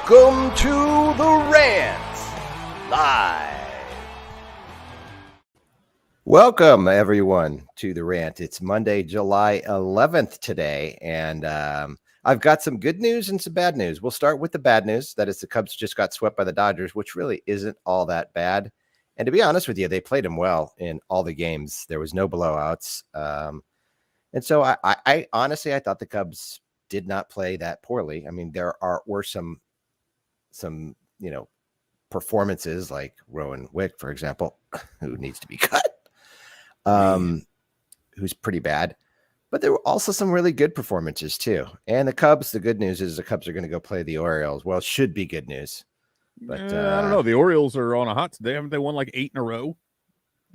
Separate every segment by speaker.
Speaker 1: Welcome to the Rant Live. Welcome, everyone, to the Rant. It's Monday, July 11th today, and I've got some good news and some bad news. We'll start with the bad news. That is, the Cubs just got swept by the Dodgers, which really isn't all that bad. And to be honest with you, they played them well in all the games. There was no blowouts. And so I honestly, I thought the Cubs did not play that poorly. I mean, were some performances like Rowan Wick, for example, who needs to be cut, who's pretty bad. But there were also some really good performances too. And the Cubs, the good news is the Cubs are going to go play the Orioles. Well, it should be good news. But
Speaker 2: I don't know. The Orioles are on a hot today. Haven't they won like 8 in a row?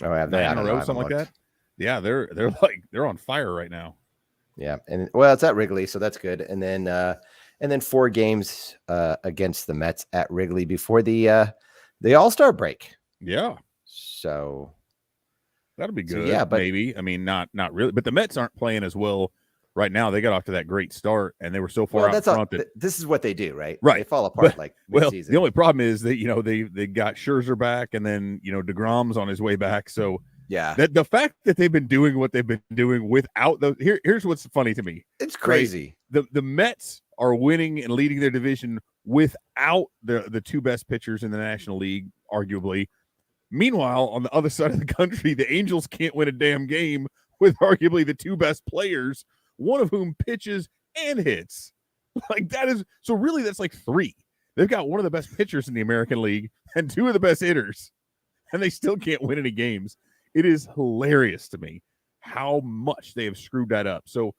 Speaker 1: Oh, have they?
Speaker 2: 9 in a row, something like that. Yeah, they're on fire right now.
Speaker 1: Yeah, and well, it's at Wrigley, so that's good. And then 4 games against the Mets at Wrigley before the All-Star break.
Speaker 2: Yeah,
Speaker 1: so
Speaker 2: that'll be good.
Speaker 1: So, yeah, but
Speaker 2: maybe. I mean, not really. But the Mets aren't playing as well right now. They got off to that great start, and they were so far out front.
Speaker 1: This is what they do, right?
Speaker 2: Right,
Speaker 1: they fall apart
Speaker 2: but,
Speaker 1: mid-season.
Speaker 2: The only problem is that they got Scherzer back, and then DeGrom's on his way back. So.
Speaker 1: Yeah,
Speaker 2: the fact that they've been doing what they've been doing without those. Here's what's funny to me.
Speaker 1: It's crazy.
Speaker 2: Right? The Mets are winning and leading their division without the 2 best pitchers in the National League, arguably. Meanwhile, on the other side of the country, the Angels can't win a damn game with arguably the 2 best players, one of whom pitches and hits. Like that is so. Really, that's like 3. They've got one of the best pitchers in the American League and 2 of the best hitters, and they still can't win any games. It is hilarious to me how much they have screwed that up. So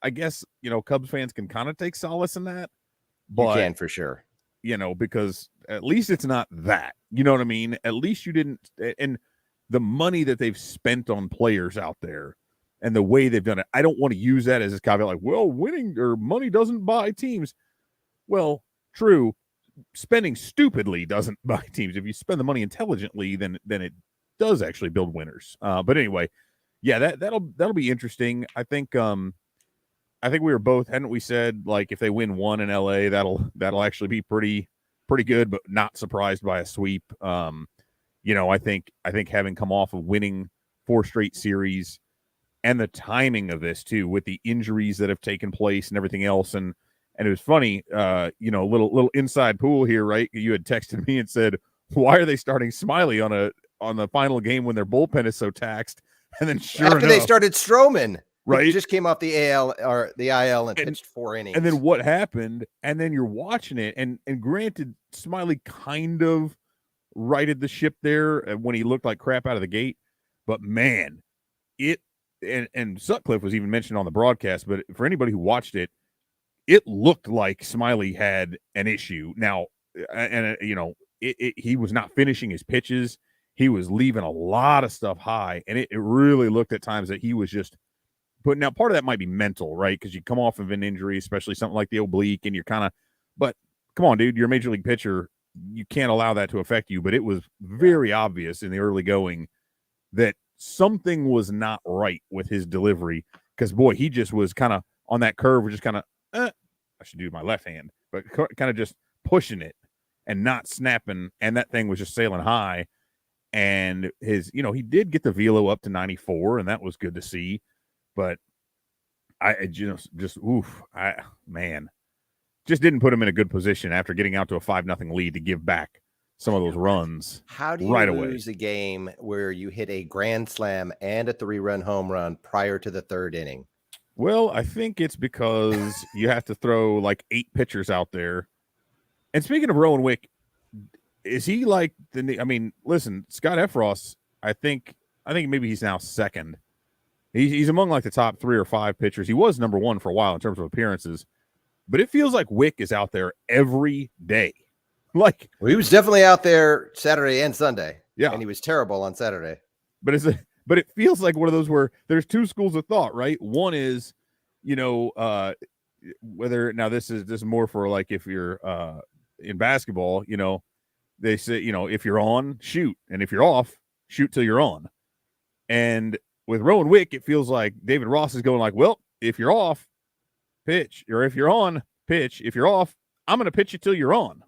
Speaker 2: I guess, Cubs fans can kind of take solace in that. But,
Speaker 1: you can for sure.
Speaker 2: Because at least it's not that. You know what I mean? At least you didn't. And the money that they've spent on players out there and the way they've done it, I don't want to use that as a caveat like, well, winning or money doesn't buy teams. Well, true. Spending stupidly doesn't buy teams. If you spend the money intelligently, then it does actually build winners. But anyway, yeah, that'll be interesting. I think we were both, hadn't we said, like, if they win 1 in LA, that'll actually be pretty good, but not surprised by a sweep. I think having come off of winning 4 straight series and the timing of this too, with the injuries that have taken place and everything else. And it was funny, little inside pool here, right? You had texted me and said, why are they starting Smiley on the final game when their bullpen is so taxed? And then sure enough,
Speaker 1: they started Stroman,
Speaker 2: right?
Speaker 1: He just came off the AL or the IL and pitched 4 innings.
Speaker 2: And then what happened? And then you're watching it, and granted, Smiley kind of righted the ship there when he looked like crap out of the gate. But man, and Sutcliffe was even mentioned on the broadcast, but for anybody who watched it, it looked like Smiley had an issue. Now, he was not finishing his pitches. He was leaving a lot of stuff high, and it really looked at times that he was just putting out. Part of that might be mental, right? Because you come off of an injury, especially something like the oblique, and you're kind of, but come on, dude, you're a major league pitcher. You can't allow that to affect you. But it was very obvious in the early going that something was not right with his delivery, because, boy, he just was kind of on that curve, was just kind of, I should do my left hand, but kind of just pushing it and not snapping, and that thing was just sailing high. And his, he did get the velo up to 94, and that was good to see. But I just didn't put him in a good position after getting out to a 5-0 lead to give back some of those runs.
Speaker 1: How do you lose a game where you hit a grand slam and a 3-run home run prior to the 3rd inning?
Speaker 2: Well, I think it's because you have to throw like 8 pitchers out there. And speaking of Rowan Wick, is he like listen, Scott Efros, I think maybe he's now 2nd. He's among like the top 3 or 5 pitchers. He was number 1 for a while in terms of appearances, but it feels like Wick is out there every day. Well,
Speaker 1: he was definitely out there Saturday and Sunday.
Speaker 2: Yeah.
Speaker 1: And he was terrible on Saturday.
Speaker 2: But it feels like one of those where there's 2 schools of thought, right? One is, whether now this is more for like if you're in basketball, they say, if you're on, shoot. And if you're off, shoot till you're on. And with Rowan Wick, it feels like David Ross is going like, well, if you're off, pitch. Or if you're on, pitch. If you're off, I'm going to pitch you till you're on.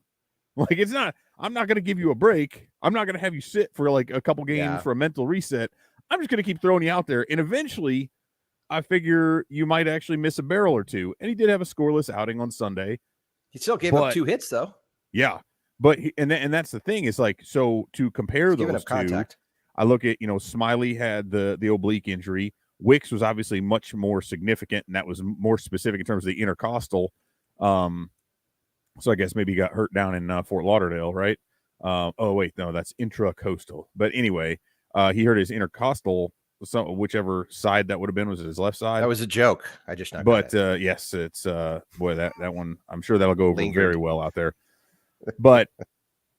Speaker 2: Like, it's not, I'm not going to give you a break. I'm not going to have you sit for like a couple games for a mental reset. I'm just going to keep throwing you out there. And eventually, I figure you might actually miss a barrel or two. And he did have a scoreless outing on Sunday.
Speaker 1: He still gave up 2 hits, though.
Speaker 2: Yeah. But, and that's the thing. It's like, so to compare those two,
Speaker 1: contact.
Speaker 2: I look at, Smiley had the oblique injury. Wicks was obviously much more significant, and that was more specific in terms of the intercostal. So I guess maybe he got hurt down in Fort Lauderdale, right? Oh, wait, no, that's intracoastal. But anyway, he hurt his intercostal, whichever side that would have been. Was it his left side?
Speaker 1: That was a joke. I just not
Speaker 2: But yes, it's boy, that one, I'm sure that'll go over very well out there. But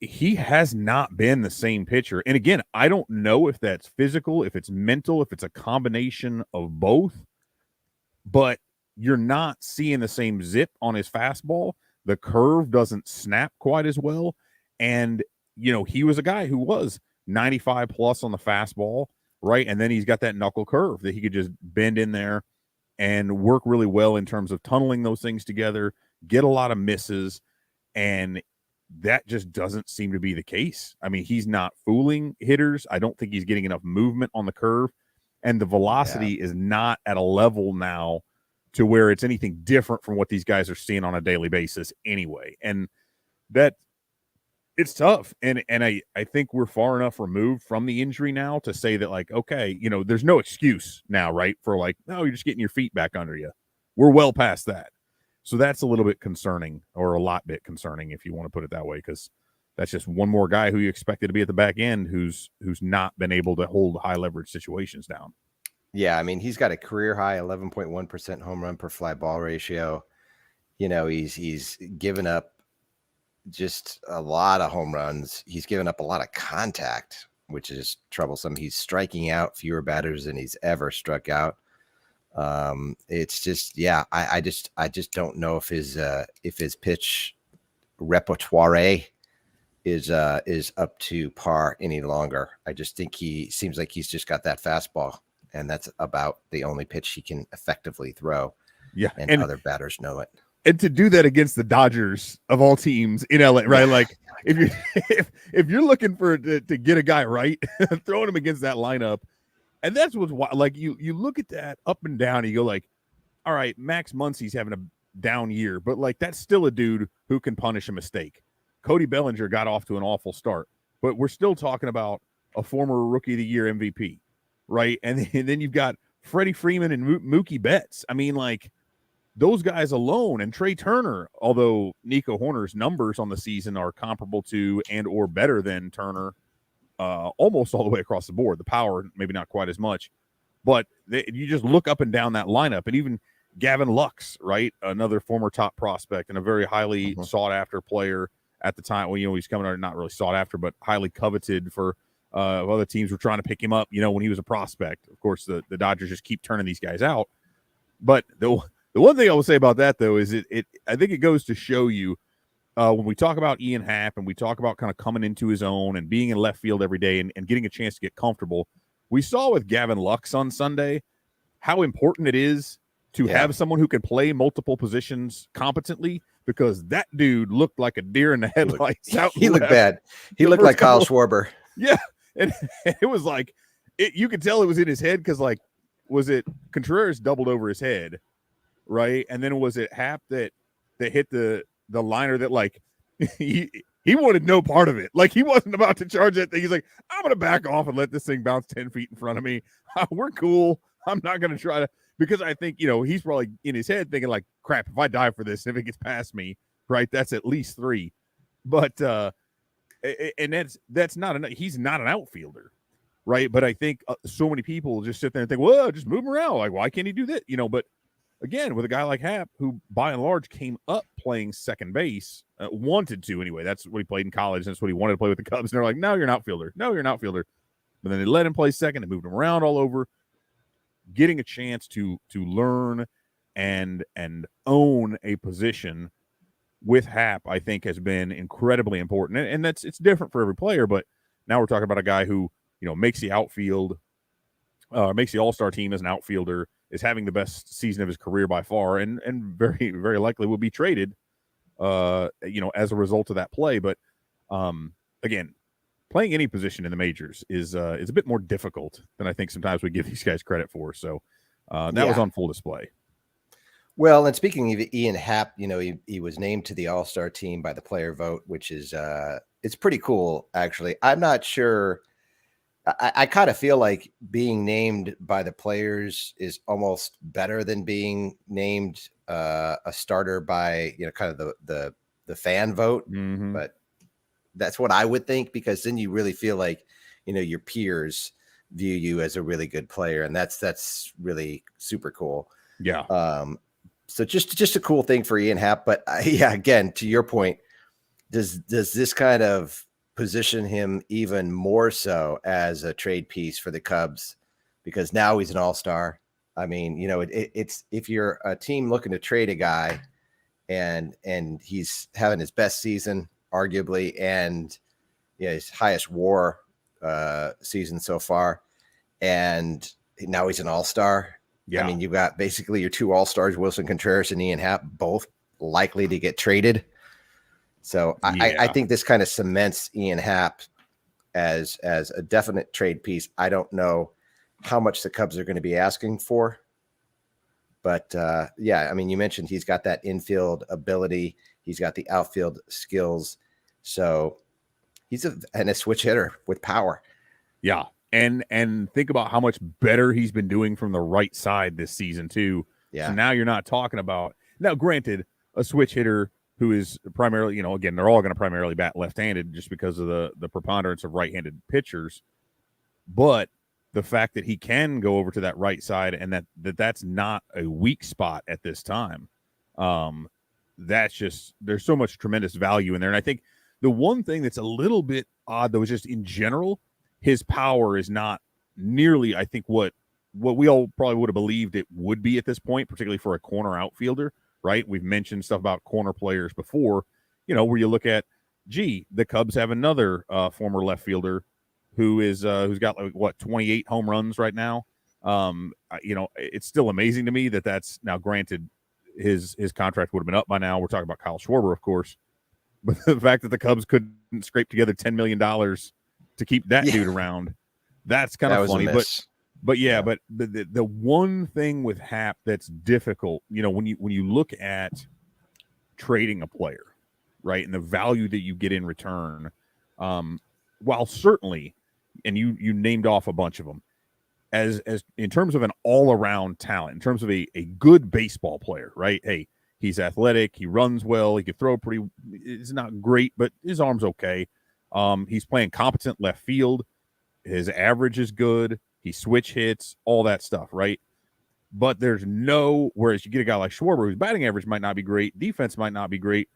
Speaker 2: he has not been the same pitcher. And again, I don't know if that's physical, if it's mental, if it's a combination of both, but you're not seeing the same zip on his fastball. The curve doesn't snap quite as well. And, he was a guy who was 95 plus on the fastball, right? And then he's got that knuckle curve that he could just bend in there and work really well in terms of tunneling those things together, get a lot of misses, and that just doesn't seem to be the case. I mean, he's not fooling hitters. I don't think he's getting enough movement on the curve, and the velocity is not at a level now to where it's anything different from what these guys are seeing on a daily basis anyway. And that it's tough. And I think we're far enough removed from the injury now to say that, like, okay, there's no excuse now, right? For like, no, you're just getting your feet back under you. We're well past that. So that's a little bit concerning, or a lot bit concerning, if you want to put it that way, because that's just one more guy who you expected to be at the back end who's not been able to hold high leverage situations down.
Speaker 1: Yeah, I mean, he's got a career high 11.1% home run per fly ball ratio. He's given up just a lot of home runs. He's given up a lot of contact, which is troublesome. He's striking out fewer batters than he's ever struck out. It's just, I just don't know if his pitch repertoire is up to par any longer. I just think he seems like he's just got that fastball, and that's about the only pitch he can effectively throw.
Speaker 2: Yeah.
Speaker 1: And other batters know it.
Speaker 2: And to do that against the Dodgers of all teams in LA, right? Like, if you're looking for to get a guy right, throwing him against that lineup. And that's what's like, you look at that up and down, and you go like, all right, Max Muncy's having a down year, but like, that's still a dude who can punish a mistake. Cody Bellinger got off to an awful start, but we're still talking about a former Rookie of the Year MVP, right? And then you've got Freddie Freeman and Mookie Betts. I mean, like, those guys alone, and Trey Turner, although Nico Horner's numbers on the season are comparable to and or better than Turner, almost all the way across the board. The power, maybe not quite as much, but you just look up and down that lineup, and even Gavin Lux, right? Another former top prospect and a very highly sought after player at the time. Well, he's coming out, not really sought after, but highly coveted for other teams were trying to pick him up, when he was a prospect. Of course, the Dodgers just keep turning these guys out. But the one thing I will say about that, though, is I think it goes to show you, when we talk about Ian Happ and we talk about kind of coming into his own and being in left field every day and getting a chance to get comfortable, we saw with Gavin Lux on Sunday how important it is to have someone who can play multiple positions competently, because that dude looked like a deer in the headlights.
Speaker 1: He looked bad. He looked like Kyle Schwarber.
Speaker 2: Yeah. And it was like, you could tell it was in his head, because, like, was it Contreras doubled over his head, right? And then was it Happ that hit the liner that, like, he wanted no part of it. Like, he wasn't about to charge that thing. He's like, I'm going to back off and let this thing bounce 10 feet in front of me. We're cool. I'm not going to try to, because I think, he's probably in his head thinking, like, crap, if I dive for this, if it gets past me, right, that's at least 3. But, and that's not enough. He's not an outfielder, right? But I think so many people just sit there and think, well, just move him around. Like, why can't he do that? But again, with a guy like Happ, who by and large came up playing second base, wanted to anyway. That's what he played in college. That's what he wanted to play with the Cubs. And they're like, no, you're an outfielder. No, you're an outfielder. But then they let him play second and moved him around all over, getting a chance to learn and own a position with Happ, I think, has been incredibly important. And it's different for every player, but now we're talking about a guy who, makes the outfield, makes the all-star team as an outfielder, is having the best season of his career by far, and very, very likely will be traded as a result of that play. But again, playing any position in the majors is a bit more difficult than I think sometimes we give these guys credit for. So that was on full display.
Speaker 1: Well, and speaking of Ian Happ, he was named to the All-Star team by the player vote, which is it's pretty cool, actually. I'm not sure. I kind of feel like being named by the players is almost better than being named a starter by kind of the fan vote.
Speaker 2: Mm-hmm.
Speaker 1: But that's what I would think, because then you really feel like your peers view you as a really good player, and that's really super cool.
Speaker 2: Yeah.
Speaker 1: So just a cool thing for Ian Happ. But again, to your point, does this kind of position him even more so as a trade piece for the Cubs, because now he's an all-star? I mean, it's if you're a team looking to trade a guy and he's having his best season, arguably, and his highest WAR season so far, and now he's an all-star.
Speaker 2: Yeah.
Speaker 1: I mean, you got basically your two all-stars, Wilson Contreras and Ian Happ, both likely to get traded. So I think this kind of cements Ian Happ as a definite trade piece. I don't know how much the Cubs are going to be asking for, but I mean, you mentioned he's got that infield ability, he's got the outfield skills, so he's a switch hitter with power.
Speaker 2: Yeah. And think about how much better he's been doing from the right side this season too.
Speaker 1: Yeah.
Speaker 2: So now you're not talking about, now granted, a switch hitter who is primarily, again, they're all going to primarily bat left-handed just because of the preponderance of right-handed pitchers. But the fact that he can go over to that right side and that's not a weak spot at this time, that's just, there's so much tremendous value in there. And I think the one thing that's a little bit odd, though, is just in general, his power is not nearly, I think, what we all probably would have believed it would be at this point, particularly for a corner outfielder, right? We've mentioned stuff about corner players before, where you look at, the Cubs have another former left fielder who's got 28 home runs right now. It's still amazing to me that's now, granted, his contract would have been up by now. We're talking about Kyle Schwarber, of course, but the fact that the Cubs couldn't scrape together $10 million to keep that dude around, that's kind of funny. But the one thing with Happ that's difficult, when you look at trading a player, right, and the value that you get in return, while certainly, and you named off a bunch of them, as in terms of an all-around talent, in terms of a good baseball player, right? Hey, he's athletic, he runs well, he can throw pretty, it's not great, but his arm's okay. He's playing competent left field. His average is good. He switch hits, all that stuff, right? But whereas you get a guy like Schwarber, whose batting average might not be great, defense might not be great,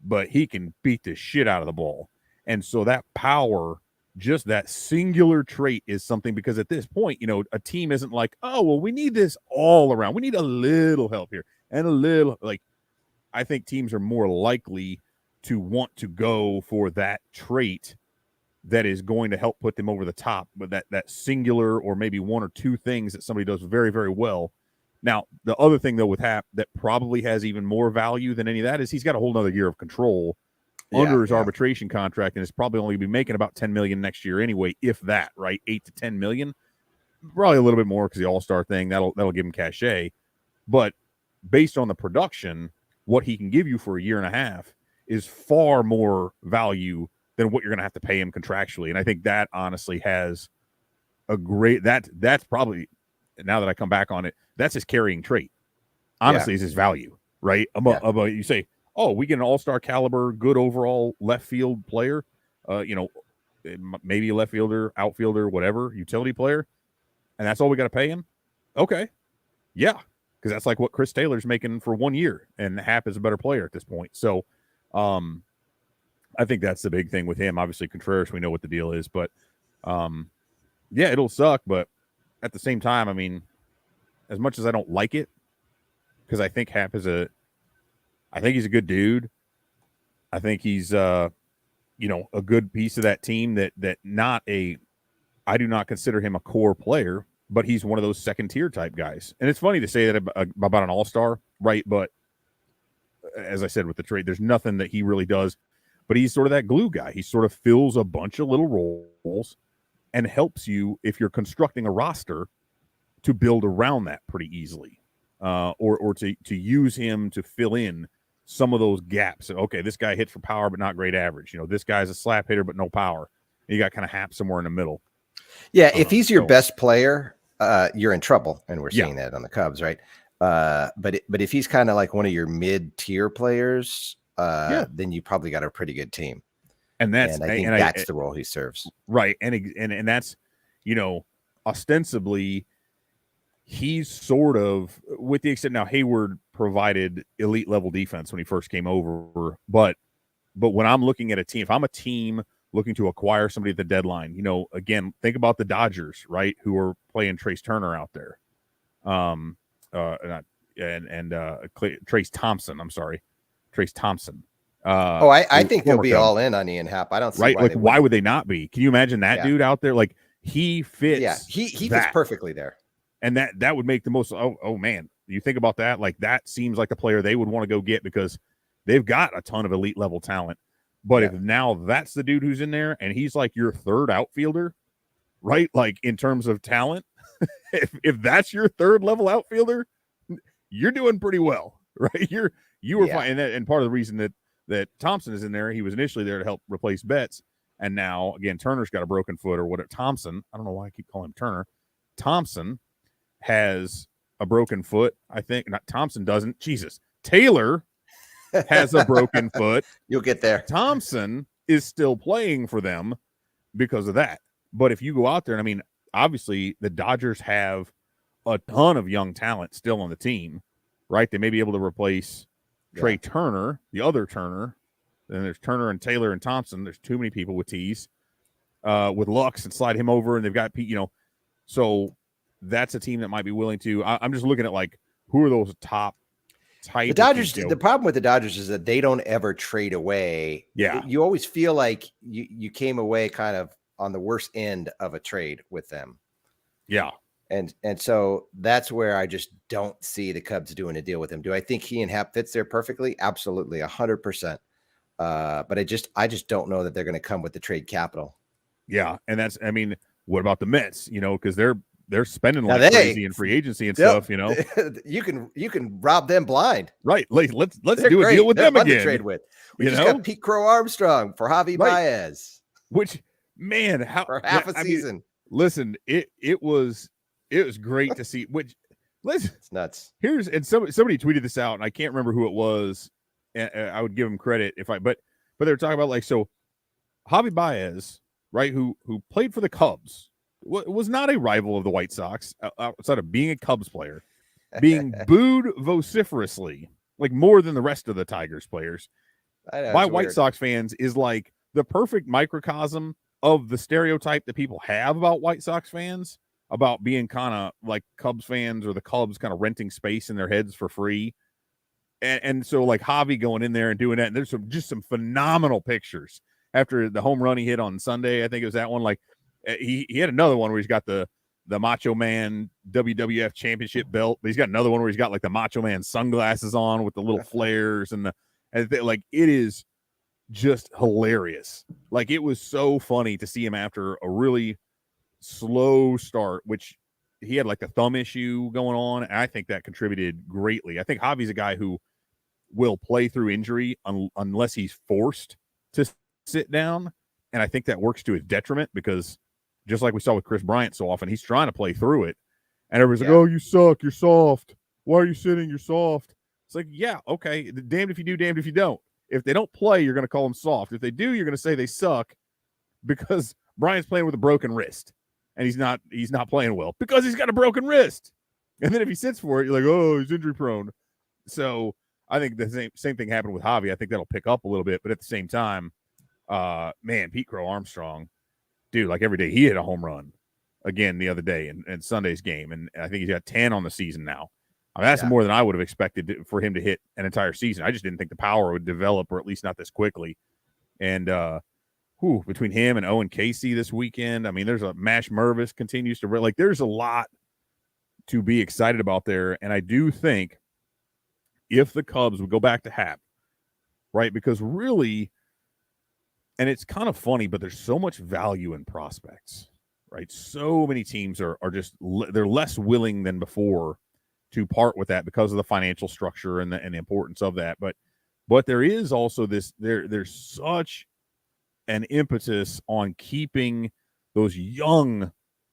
Speaker 2: but he can beat the shit out of the ball. And so that power, just that singular trait, is something, because at this point, a team isn't like, oh, well, we need this all around. We need a little help here and a little, I think teams are more likely to want to go for that trait that is going to help put them over the top, but that singular or maybe one or two things that somebody does very, very well. Now, the other thing, though, with Happ that probably has even more value than any of that is he's got a whole nother year of control under his arbitration contract, and is probably only be making about $10 million next year anyway, if that, right? $8 to $10 million, probably a little bit more because the All-Star thing, that'll give him cachet. But based on the production, what he can give you for a year and a half is far more value than what you're going to have to pay him contractually. And I think that honestly has a great, that's probably, now that I come back on it, that's his carrying trait. Honestly, is his value, right? You say, oh, we get an all-star caliber, good overall left field player, maybe a left fielder, outfielder, whatever, utility player, and that's all we got to pay him? Okay. Yeah. Because that's like what Chris Taylor's making for 1 year, and Happ is a better player at this point. So, I think that's the big thing with him. Obviously, Contreras, we know what the deal is, but it'll suck. But at the same time, I mean, as much as I don't like it, because I think Happ he's a good dude. I think he's a good piece of that team that I do not consider him a core player, but he's one of those second tier type guys. And it's funny to say that about an all-star, right? But as I said with the trade, there's nothing that he really does, but he's sort of that glue guy. He sort of fills a bunch of little roles and helps you if you're constructing a roster to build around that pretty easily, or to use him to fill in some of those gaps. Okay, this guy hits for power but not great average. This guy's a slap hitter but no power. And you got kind of Hap somewhere in the middle.
Speaker 1: Yeah, if he's your best player, you're in trouble, and we're seeing that on the Cubs, right? But if he's kind of like one of your mid-tier players, then you probably got a pretty good team.
Speaker 2: And I think
Speaker 1: that's the role he serves,
Speaker 2: right? And that's ostensibly he's sort of, with the extent now, Hayward provided elite level defense when he first came over, but when I'm looking at a team, if I'm a team looking to acquire somebody at the deadline, again, think about the Dodgers, right? Who are playing Trace Turner out there. Trace Thompson. I'm sorry. Trace Thompfson.
Speaker 1: I think they'll be all in on Ian Happ. I don't see
Speaker 2: why would they not be? Can you imagine that dude out there? Like he fits.
Speaker 1: Yeah, he fits perfectly there.
Speaker 2: And that would make the most. Oh man, you think about that. Like that seems like a player they would want to go get because they've got a ton of elite level talent. But if now that's the dude who's in there and he's like your third outfielder, right? Like in terms of talent, if that's your third level outfielder, you're doing pretty well, right? You were fine. And part of the reason that Thompson is in there, he was initially there to help replace Betts. And now again, Turner's got a broken foot or whatever. Thompson, I don't know why I keep calling him Turner. Thompson has a broken foot. I think not. Thompson doesn't. Jesus. Taylor has a broken foot.
Speaker 1: You'll get there.
Speaker 2: Thompson is still playing for them because of that. But if you go out there, and I mean, obviously the Dodgers have a ton of young talent still on the team, right? They may be able to replace Trey Turner, the other Turner. Then there's Turner and Taylor and Thompson. There's too many people with T's, with Lux, and slide him over. And they've got, so that's a team that might be willing to. I'm just looking at like, who are those top type?
Speaker 1: The Dodgers, the problem with the Dodgers is that they don't ever trade away.
Speaker 2: Yeah.
Speaker 1: You always feel like you came away kind of on the worst end of a trade with them.
Speaker 2: Yeah.
Speaker 1: And so that's where I just don't see the Cubs doing a deal with him. Do I think he and Happ fits there perfectly? Absolutely, 100%. But I just don't know that they're going to come with the trade capital.
Speaker 2: Yeah, and that's, I mean, what about the Mets? Because they're spending like crazy in free agency and stuff.
Speaker 1: You can rob them blind,
Speaker 2: right? Let's do a deal with them again.
Speaker 1: To trade with. We just got Pete Crow-Armstrong for Javi Baez,
Speaker 2: which man,
Speaker 1: for half a season.
Speaker 2: Listen, it was great to see. Which listen,
Speaker 1: it's nuts.
Speaker 2: And somebody tweeted this out, and I can't remember who it was. And I would give him credit but they were talking about like, so Javi Baez, right, who played for the Cubs, was not a rival of the White Sox outside of being a Cubs player, being booed vociferously, like more than the rest of the Tigers players by White Sox fans, is like the perfect microcosm of the stereotype that people have about White Sox fans, about being kind of like Cubs fans, or the Cubs kind of renting space in their heads for free. And so like Javi going in there and doing that, and there's just some phenomenal pictures after the home run he hit on Sunday. I think it was that one. Like he had another one where he's got the Macho Man WWF Championship belt, but he's got another one where he's got like the Macho Man sunglasses on with the little flares and like it is just hilarious. Like it was so funny to see him after a really slow start, which he had like a thumb issue going on. And I think that contributed greatly. I think Javi's a guy who will play through injury unless he's forced to sit down. And I think that works to his detriment, because just like we saw with Chris Bryant so often, he's trying to play through it. And everybody's like, oh, you suck. You're soft. Why are you sitting? You're soft. It's like, yeah, okay. Damned if you do, damned if you don't. If they don't play, you're going to call them soft. If they do, you're going to say they suck, because Bryant's playing with a broken wrist and he's not playing well because he's got a broken wrist. And then if he sits for it, you're like, oh, he's injury prone. So I think the same thing happened with Javi. I think that'll pick up a little bit, but at the same time, man, Pete Crow-Armstrong, dude, like every day he hit a home run again the other day in Sunday's game. And I think he's got 10 on the season now. I mean, that's more than I would have expected for him to hit an entire season. I just didn't think the power would develop, or at least not this quickly. And between him and Owen Casey this weekend, I mean, there's a Mash Mervis continues to like. There's a lot to be excited about there, and I do think if the Cubs would go back to Hap, right? Because really, and it's kind of funny, but there's so much value in prospects, right? So many teams are just, they're less willing than before to part with that because of the financial structure and the importance of that. But there is also this, there's such an impetus on keeping those young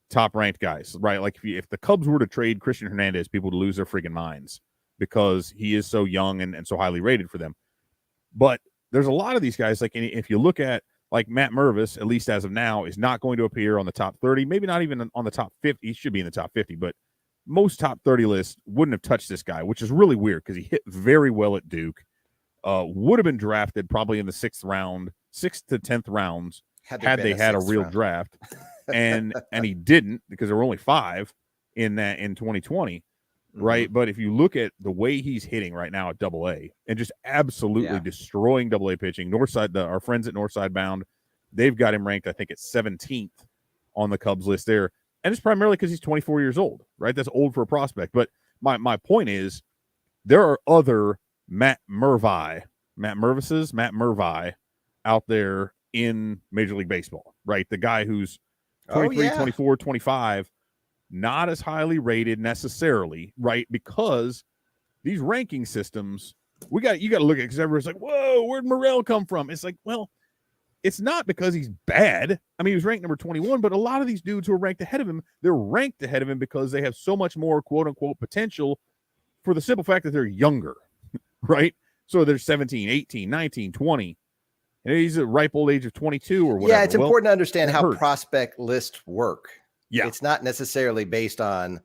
Speaker 2: top-ranked guys, right? Like if the Cubs were to trade Christian Hernandez, people would lose their freaking minds because he is so young and so highly rated for them. But there's a lot of these guys, like if you look at like Matt Mervis, at least as of now, is not going to appear on the top 30, maybe not even on the top 50. He should be in the top 50, but most top 30 lists wouldn't have touched this guy, which is really weird because he hit very well at Duke. Would have been drafted probably in the 6th to 10th rounds had they had a real draft. and he didn't, because there were only 5 in 2020. Right. But if you look at the way he's hitting right now at AA and just absolutely destroying AA pitching, Northside, our friends at Northside Bound, they've got him ranked, I think, at 17th on the Cubs list there. And it's primarily because he's 24 years old, right? That's old for a prospect. But my point is, there are other Matt Mervi out there in Major League Baseball, right? The guy who's 23, 24, 25, not as highly rated necessarily, right? Because these ranking systems, you got to look at it, because everyone's like, whoa, where'd Morel come from? It's like, well, it's not because he's bad. I mean, he was ranked number 21, but a lot of these dudes who are ranked ahead of him, they're ranked ahead of him because they have so much more quote unquote potential for the simple fact that they're younger, right? So they're 17, 18, 19, 20. And he's at ripe old age of 22 or whatever.
Speaker 1: Yeah, it's important to understand how prospect lists work.
Speaker 2: Yeah.
Speaker 1: It's not necessarily based on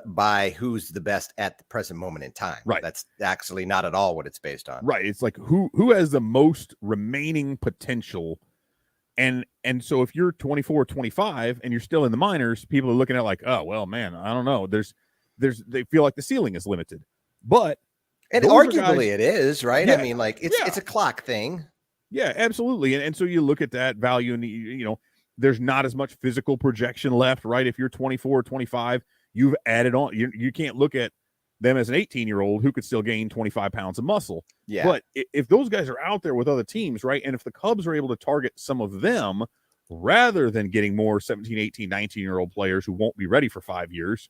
Speaker 1: by who's the best at the present moment in time.
Speaker 2: Right.
Speaker 1: That's actually not at all what it's based on.
Speaker 2: Right. It's like who has the most remaining potential. And so if you're 24, 25 and you're still in the minors, people are looking at like, oh, well, man, I don't know. They feel like the ceiling is limited. But
Speaker 1: and arguably it is, right? Yeah, I mean, like it's a clock thing.
Speaker 2: Yeah, absolutely. And so you look at that value and there's not as much physical projection left, right? If you're 24 or 25, you've added on. You can't look at them as an 18-year-old who could still gain 25 pounds of muscle.
Speaker 1: Yeah.
Speaker 2: But if those guys are out there with other teams, right, and if the Cubs are able to target some of them rather than getting more 17, 18, 19-year-old players who won't be ready for 5 years,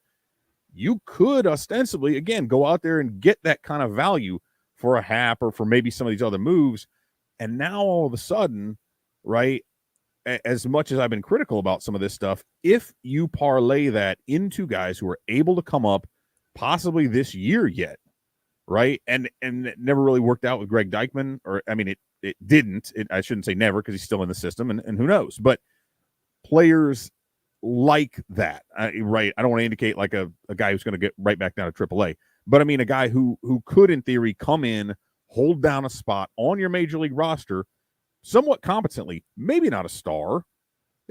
Speaker 2: you could ostensibly, again, go out there and get that kind of value for a Hap or for maybe some of these other moves. And now all of a sudden, right, as much as I've been critical about some of this stuff, if you parlay that into guys who are able to come up possibly this year yet, right, and it never really worked out with Greg Deichmann, or I mean, it didn't. I shouldn't say never because he's still in the system, and who knows. But players like that, right? I don't want to indicate like a guy who's going to get right back down to AAA, but I mean a guy who could, in theory, come in, hold down a spot on your major league roster somewhat competently, maybe not a star,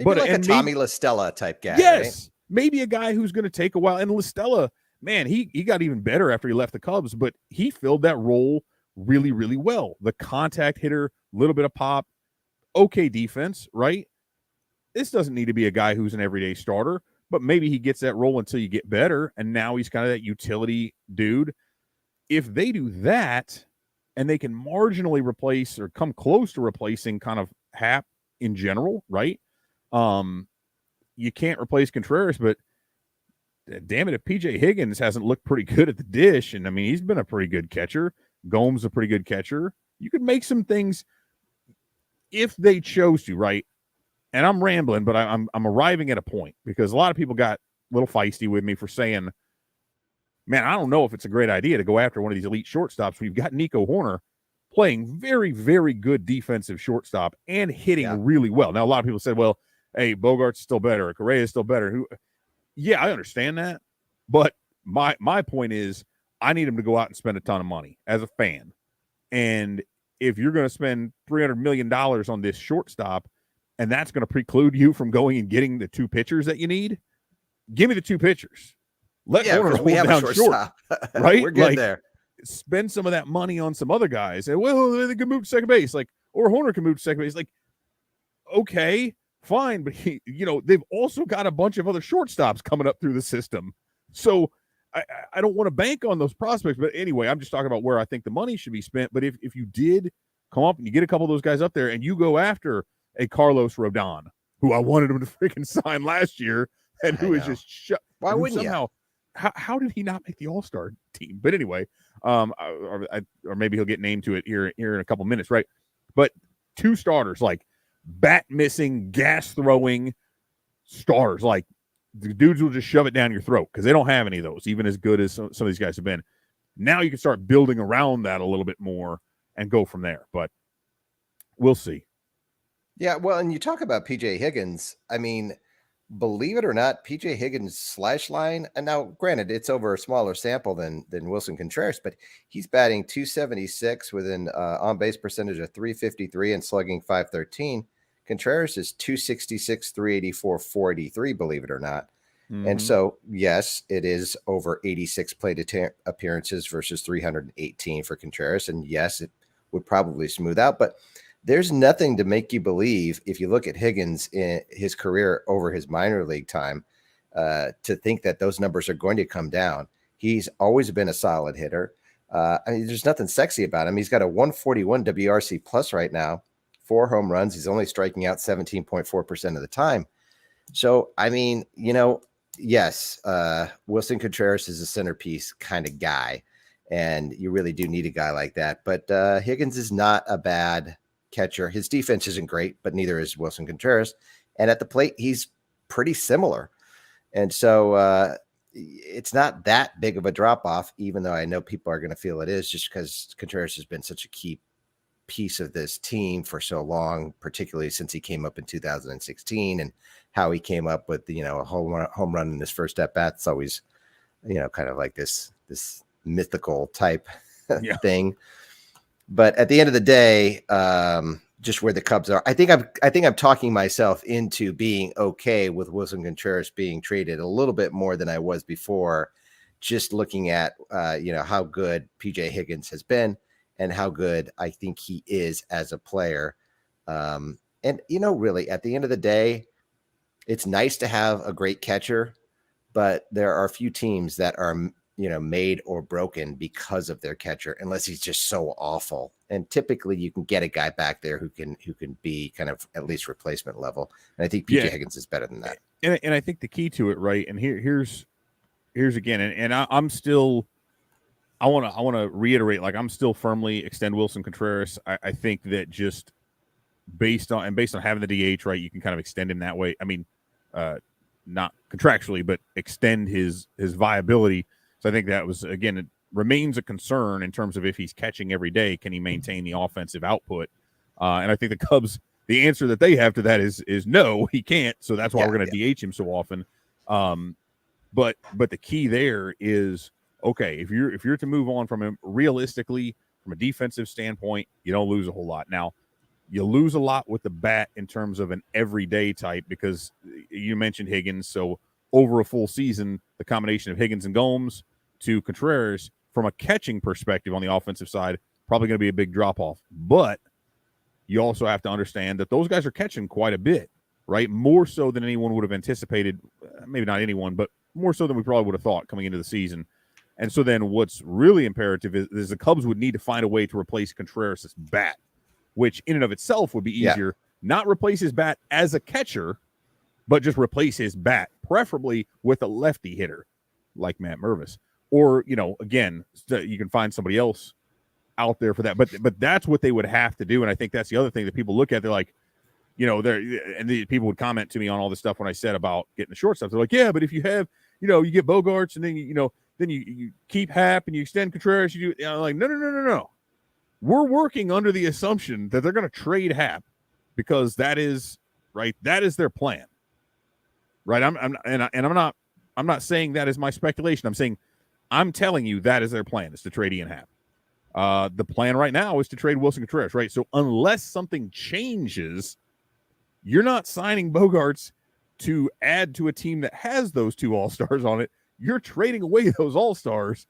Speaker 1: but like a Tommy LaStella type guy.
Speaker 2: Yes,
Speaker 1: right?
Speaker 2: Maybe a guy who's going to take a while. And LaStella, man, he got even better after he left the Cubs, but he filled that role really, really well. The contact hitter, little bit of pop, okay defense, right? This doesn't need to be a guy who's an everyday starter, but maybe he gets that role until you get better, and now he's kind of that utility dude. If they do that, and they can marginally replace or come close to replacing kind of Hap in general, right? You can't replace Contreras, but damn it, if PJ Higgins hasn't looked pretty good at the dish, and I mean, he's been a pretty good catcher. Gomes a pretty good catcher. You could make some things if they chose to, right? And I'm rambling, but I'm arriving at a point because a lot of people got a little feisty with me for saying, man, I don't know if it's a great idea to go after one of these elite shortstops. We've got Nico Horner playing very, very good defensive shortstop and hitting really well. Now, a lot of people said, well, hey, Bogart's still better. Correa is still better. Yeah, I understand that. But my point is I need him to go out and spend a ton of money as a fan. And if you're going to spend $300 million on this shortstop and that's going to preclude you from going and getting the 2 pitchers that you need, give me the 2 pitchers. Let Horner hold down short, right?
Speaker 1: We're good there.
Speaker 2: Spend some of that money on some other guys. And, well, they can move to second base, or Horner can move to second base. Like, okay, fine, but they've also got a bunch of other shortstops coming up through the system. So I don't want to bank on those prospects. But anyway, I'm just talking about where I think the money should be spent. But if you did come up and you get a couple of those guys up there and you go after a Carlos Rodon, who I wanted him to freaking sign last year, and who is just shut.
Speaker 1: Why wouldn't
Speaker 2: somehow, you? How did he not make the All-Star team? But anyway, or maybe he'll get named to it here in a couple minutes, right? But two starters, like bat missing, gas throwing stars, like the dudes will just shove it down your throat because they don't have any of those, even as good as some of these guys have been. Now you can start building around that a little bit more and go from there. But we'll see.
Speaker 1: Yeah, well, and you talk about PJ Higgins. I mean, believe it or not, PJ Higgins' slash line, and now granted, it's over a smaller sample than Wilson Contreras, but he's batting 276 with an on-base percentage of 353 and slugging 513. Contreras is 266, 384, 483, believe it or not. Mm-hmm. And so, yes, it is over 86 plate appearances versus 318 for Contreras. And yes, it would probably smooth out, but there's nothing to make you believe, if you look at Higgins in his career over his minor league time, to think that those numbers are going to come down. He's always been a solid hitter. I mean, there's nothing sexy about him. He's got a 141 WRC plus right now, 4 home runs. He's only striking out 17.4% of the time. So, I mean, yes, Wilson Contreras is a centerpiece kind of guy, and you really do need a guy like that. But Higgins is not a bad catcher. His defense isn't great, but neither is Wilson Contreras. And at the plate, he's pretty similar. And so it's not that big of a drop off, even though I know people are going to feel it is, just because Contreras has been such a key piece of this team for so long, particularly since he came up in 2016, and how he came up with, a home run in his first at bat. It's always, kind of like this mythical type thing. But at the end of the day, just where the Cubs are, I think I'm talking myself into being okay with Wilson Contreras being traded a little bit more than I was before, just looking at how good PJ Higgins has been and how good I think he is as a player. And really at the end of the day, it's nice to have a great catcher, but there are a few teams that are made or broken because of their catcher, unless he's just so awful. And typically you can get a guy back there who can be kind of at least replacement level. And I think PJ Higgins is better than that.
Speaker 2: And I think the key to it, right? And here's again, and I'm still, I want to reiterate, like, I'm still firmly extend Wilson Contreras. I think that just based on having the DH, right, you can kind of extend him that way. I mean, not contractually, but extend his viability. So I think that was, again, it remains a concern in terms of if he's catching every day, can he maintain the offensive output? And I think the Cubs, the answer that they have to that is no, he can't. So that's why we're going to DH him so often. But the key there is, okay, if you're to move on from him realistically, from a defensive standpoint, you don't lose a whole lot. Now, you lose a lot with the bat in terms of an everyday type, because you mentioned Higgins. So over a full season, the combination of Higgins and Gomes to Contreras, from a catching perspective on the offensive side, probably going to be a big drop-off. But you also have to understand that those guys are catching quite a bit, right? More so than anyone would have anticipated. Maybe not anyone, but more so than we probably would have thought coming into the season. And so then what's really imperative is the Cubs would need to find a way to replace Contreras' bat, which in and of itself would be easier. Not replace his bat as a catcher, but just replace his bat, preferably with a lefty hitter like Matt Mervis. Or, again, you can find somebody else out there for that. But that's what they would have to do. And I think that's the other thing that people look at. They're like, the people would comment to me on all this stuff when I said about getting the shortstop. They're like, yeah, but if you have, you get Bogarts and then, then you keep Happ and you extend Contreras. You do, like, no. We're working under the assumption that they're going to trade Happ, because that is right. That is their plan. Right. I'm not saying that is my speculation. I'm telling you that is their plan, is to trade Ian Happ. The plan right now is to trade Wilson Contreras, right? So unless something changes, you're not signing Bogarts to add to a team that has those 2 all-stars on it. You're trading away those all-stars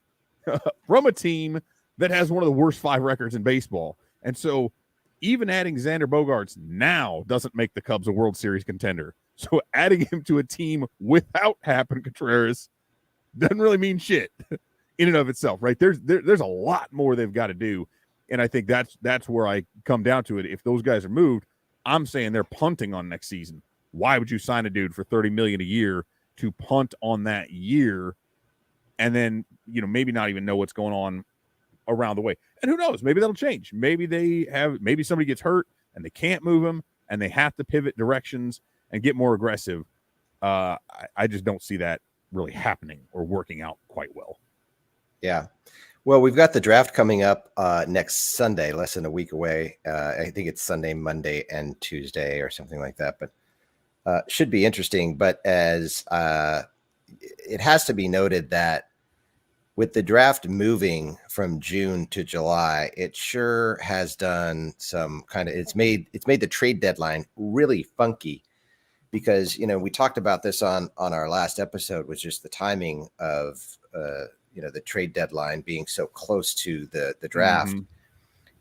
Speaker 2: from a team that has one of the worst 5 records in baseball. And so even adding Xander Bogaerts now doesn't make the Cubs a World Series contender. So adding him to a team without Happ and Contreras doesn't really mean shit in and of itself, right? There's a lot more they've got to do, and I think that's where I come down to it. If those guys are moved, I'm saying they're punting on next season. Why would you sign a dude for $30 million a year to punt on that year, and then maybe not even know what's going on around the way? And who knows? Maybe that'll change. Maybe maybe somebody gets hurt and they can't move him, and they have to pivot directions and get more aggressive. I just don't see that really happening or working out quite well.
Speaker 1: Yeah. Well, we've got the draft coming up next Sunday, less than a week away. I think it's Sunday, Monday, and Tuesday or something like that, but should be interesting. But as it has to be noted that with the draft moving from June to July, it sure has done some kind of, it's made the trade deadline really funky, because, we talked about this on our last episode, was just the timing of, the trade deadline being so close to the draft.
Speaker 2: Mm-hmm.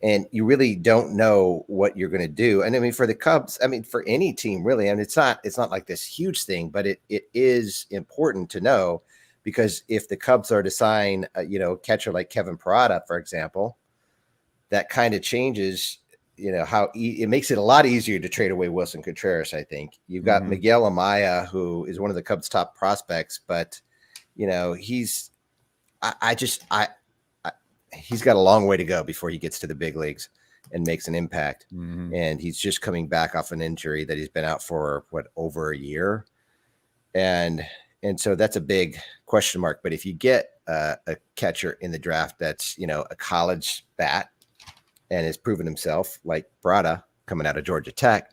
Speaker 1: And you really don't know what you're going to do. And I mean, for the Cubs, I mean, for any team really, I mean, it's not like this huge thing, but it is important to know, because if the Cubs are to sign, a catcher like Kevin Parada, for example, that kind of changes, how it makes it a lot easier to trade away Wilson Contreras. I think you've got Miguel Amaya, who is one of the Cubs' top prospects, but he's got a long way to go before he gets to the big leagues and makes an impact.
Speaker 2: Mm-hmm.
Speaker 1: And he's just coming back off an injury that he's been out for over a year. And so that's a big question mark. But if you get a catcher in the draft that's, a college bat and has proven himself, like Brada coming out of Georgia Tech,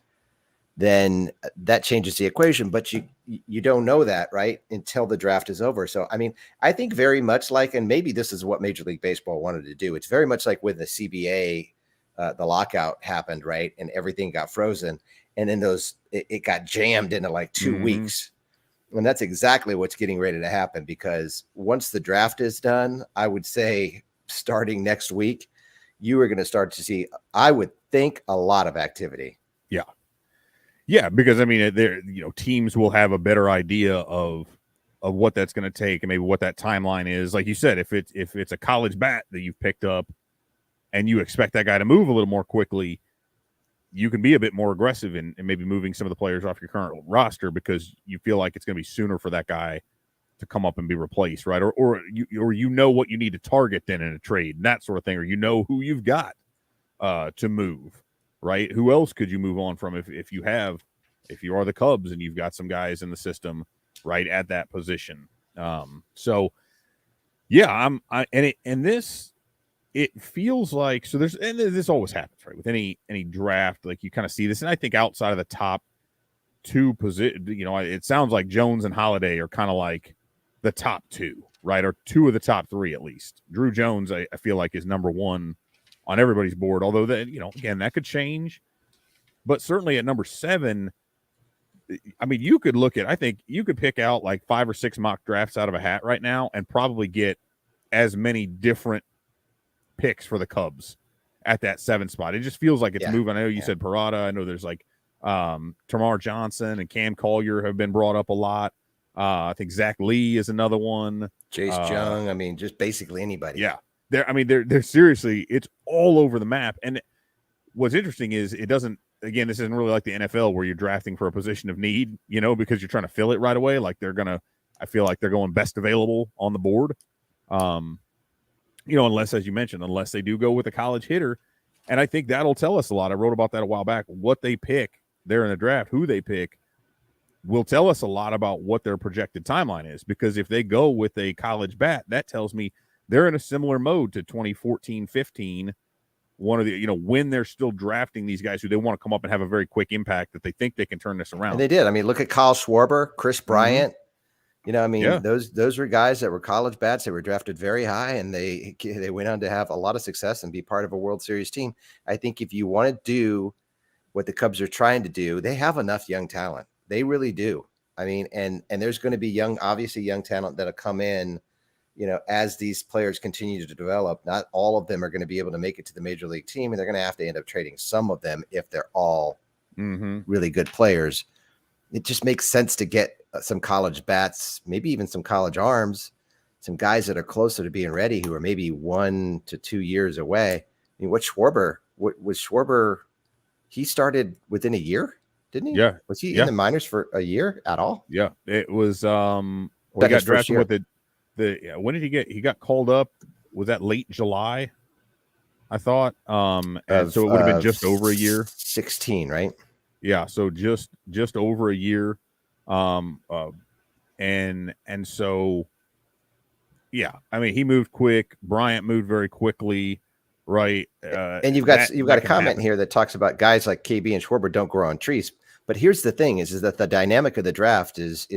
Speaker 1: then that changes the equation. But you don't know that, right, until the draft is over. So, I mean, I think very much like, and maybe this is what Major League Baseball wanted to do, it's very much like when the CBA, the lockout happened, right, and everything got frozen, and then it got jammed into like 2 weeks. And that's exactly what's getting ready to happen, because once the draft is done, I would say starting next week, you are going to start to see, I would think, a lot of activity.
Speaker 2: Yeah. Yeah, because I mean, teams will have a better idea of what that's going to take and maybe what that timeline is. Like you said, if it's a college bat that you've picked up and you expect that guy to move a little more quickly, you can be a bit more aggressive in maybe moving some of the players off your current roster, because you feel like it's going to be sooner for that guy to come up and be replaced, right? Or you know what you need to target then in a trade and that sort of thing, or who you've got to move. Right? Who else could you move on from if you are the Cubs and you've got some guys in the system right at that position? So yeah, it feels like, so this always happens, right? With any draft, like you kind of see this, and I think outside of the top two position, it sounds like Jones and Holiday are kind of like the top two, right? Or two of the top three at least. Drew Jones, I feel like, is number one on everybody's board, although that, again, that could change. But certainly at number 7, I mean, I think you could pick out like 5 or 6 mock drafts out of a hat right now and probably get as many different picks for the Cubs at that 7 spot. It just feels like it's moving. I know you said Parada. I know there's like Tamar Johnson and Cam Collier have been brought up a lot. I think Zach Lee is another one.
Speaker 1: Jace Jung. I mean, just basically anybody.
Speaker 2: Yeah. They're seriously, it's all over the map. And what's interesting is it doesn't, again, this isn't really like the NFL where you're drafting for a position of need, because you're trying to fill it right away. Like I feel like they're going best available on the board. Unless, as you mentioned, unless they do go with a college hitter. And I think that'll tell us a lot. I wrote about that a while back. What they pick there in the draft, who they pick, will tell us a lot about what their projected timeline is. Because if they go with a college bat, that tells me they're in a similar mode to 2014, 15, one of the, when they're still drafting these guys who they want to come up and have a very quick impact that they think they can turn this around.
Speaker 1: And they did. I mean, look at Kyle Schwarber, Chris Bryant. Those were guys that were college bats. They were drafted very high, and they went on to have a lot of success and be part of a World Series team. I think if you want to do what the Cubs are trying to do, they have enough young talent. They really do. I mean, and there's going to be young talent that'll come in, as these players continue to develop. Not all of them are going to be able to make it to the major league team, and they're going to have to end up trading some of them if they're all really good players. It just makes sense to get some college bats, maybe even some college arms, some guys that are closer to being ready who are maybe 1 to 2 years away. I mean, what was Schwarber? He started within a year, didn't he?
Speaker 2: Yeah.
Speaker 1: Was he in the minors for a year at all?
Speaker 2: Yeah. It was he
Speaker 1: That
Speaker 2: got
Speaker 1: his first
Speaker 2: drafted
Speaker 1: year?
Speaker 2: with when did he got called up? Was that late July? I thought. And so it would have been just over a year.
Speaker 1: 16, right?
Speaker 2: Yeah, so just over a year. And so yeah, I mean, he moved quick. Bryant moved very quickly, right?
Speaker 1: And you've got a comment here that talks about guys like KB and Schwarber don't grow on trees. But here's the thing: is that the dynamic of the draft is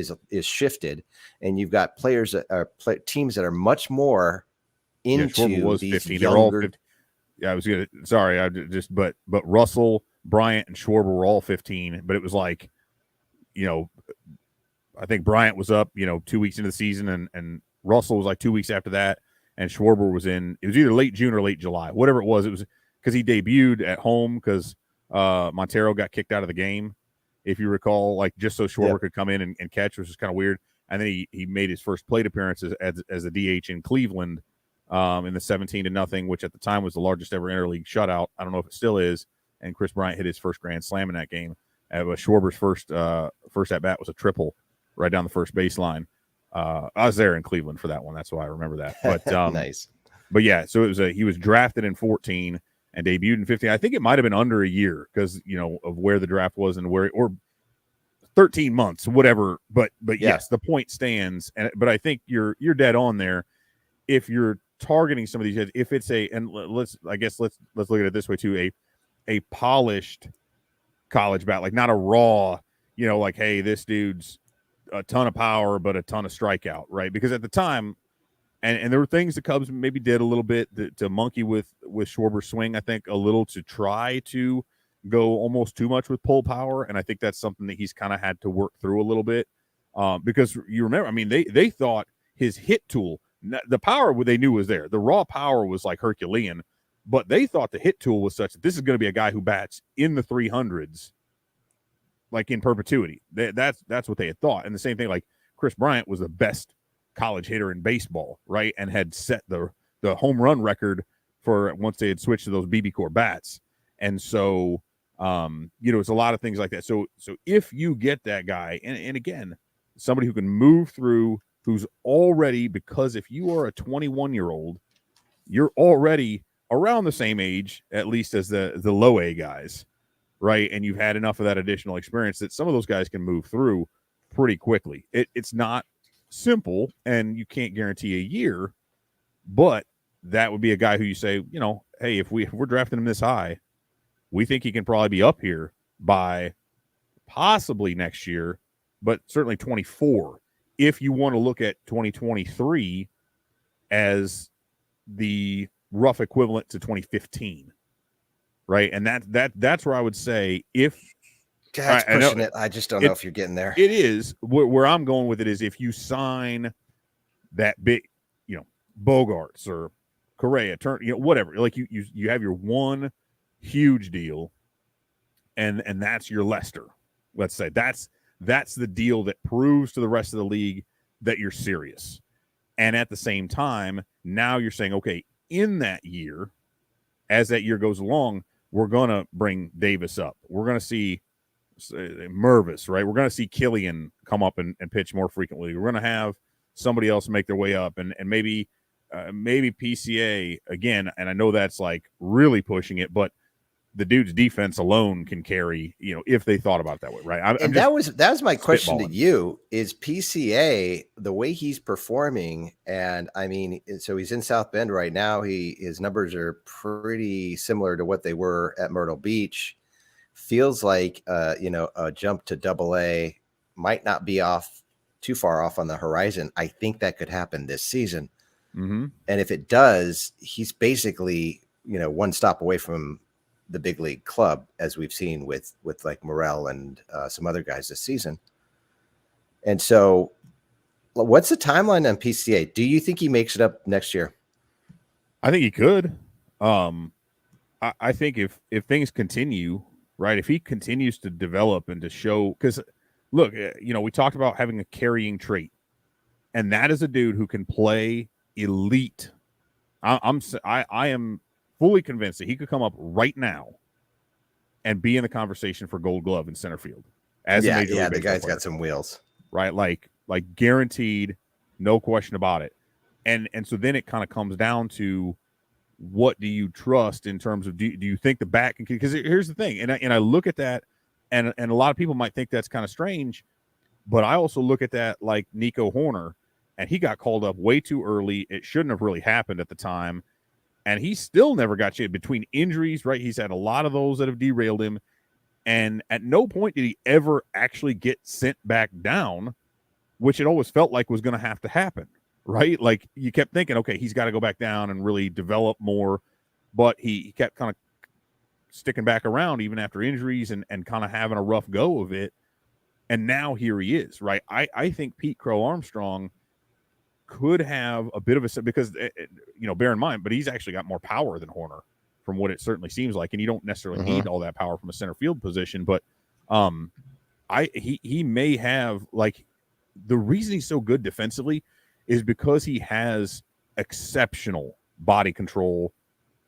Speaker 1: shifted, and you've got players that are teams that are much more into these
Speaker 2: 15.
Speaker 1: younger.
Speaker 2: They're all 15. Yeah, I was gonna. Sorry, I just but Russell, Bryant, and Schwarber were all 15. But it was like, I think Bryant was up, 2 weeks into the season, and Russell was like 2 weeks after that, and Schwarber was in. It was either late June or late July, whatever it was. It was because he debuted at home because Montero got kicked out of the game, if you recall, like just so Schwarber could come in and catch, which is kind of weird. And then he made his first plate appearance as a DH in Cleveland in the 17-0, which at the time was the largest ever interleague shutout. I don't know if it still is. And Chris Bryant hit his first grand slam in that game. Schwarber's first at bat was a triple right down the first baseline. I was there in Cleveland for that one. That's why I remember that. But
Speaker 1: nice.
Speaker 2: But yeah, so it was he was drafted in 14 and debuted in 15. I think it might have been under a year because of where the draft was and or 13 months, whatever. But yes, the point stands. But I think you're dead on there. If you're targeting some of these, if it's let's look at it this way too, a polished college bat, like not a raw, like, hey, this dude's a ton of power but a ton of strikeout, right? Because at the time, and there were things the Cubs maybe did a little bit to monkey with Schwarber's swing, I think a little to try to go almost too much with pull power, and I think that's something that he's kind of had to work through a little bit because you remember, I mean, they thought his hit tool, the power they knew was there, the raw power was like Herculean, but they thought the hit tool was such that this is going to be a guy who bats in the 300s like in perpetuity. That's what they had thought. And the same thing, like Chris Bryant was the best college hitter in baseball, right? And had set the home run record for once they had switched to those BB Core bats. And so, it's a lot of things like that. So if you get that guy, and again, somebody who can move through, who's already, because if you are a 21-year-old, you're already around the same age, at least as the low A guys, right? And you've had enough of that additional experience that some of those guys can move through pretty quickly. It's not simple, and you can't guarantee a year, but that would be a guy who you say, hey, if we're drafting him this high, we think he can probably be up here by possibly next year, but certainly 24. If you want to look at 2023 as the rough equivalent to 2015, right? And that's where I would say if
Speaker 1: that's pushing it. I just don't know if you're getting there.
Speaker 2: It is where I'm going with it is if you sign that big, Bogarts or Correa, whatever, like you have your one huge deal, and that's your Lester. Let's say that's the deal that proves to the rest of the league that you're serious. And at the same time, now you're saying, okay, in that year, as that year goes along, we're going to bring Davis up. We're going to see Mervis, right? We're going to see Killian come up and pitch more frequently. We're going to have somebody else make their way up, and maybe PCA again. And I know that's like really pushing it, but the dude's defense alone can carry, if they thought about it that way, right?
Speaker 1: That was my question to you: is PCA the way he's performing? And I mean, so he's in South Bend right now. His numbers are pretty similar to what they were at Myrtle Beach. Feels like a jump to Double-A might not be too far off on the horizon. I think that could happen this season.
Speaker 2: Mm-hmm.
Speaker 1: And if it does, he's basically one stop away from the big league club, as we've seen with like Morel and some other guys this season. And so what's the timeline on PCA? Do you think he makes it up next year?
Speaker 2: I think he could. I think if things continue, right, if he continues to develop and to show, because look, we talked about having a carrying trait, And that is a dude who can play elite. I am fully convinced that he could come up right now and be in the conversation for Gold Glove in center field as a Major League
Speaker 1: the
Speaker 2: Baseball
Speaker 1: guy's
Speaker 2: player.
Speaker 1: got some wheels,
Speaker 2: right? Like guaranteed, no question about it. And so then it kind of comes down to, what do you trust in terms of, do you think the bat can, because here's the thing, and I look at that, and a lot of people might think that's kind of strange, but I also look at that like Nico Horner, and he got called up way too early. It shouldn't have really happened at the time, and he still never got you between injuries, right? He's had a lot of those that have derailed him, and at no point did he ever actually get sent back down, which it always felt like was going to have to happen, right? Like you kept thinking, okay, he's got to go back down and really develop more, but he kept kind of sticking back around even after injuries and kind of having a rough go of it. And now here he is, right? I think Pete Crow-Armstrong could have a bit of a, because, bear in mind, but he's actually got more power than Horner from what it certainly seems like. And you don't necessarily need all that power from a center field position, but he may have, like, the reason he's so good defensively is because he has exceptional body control.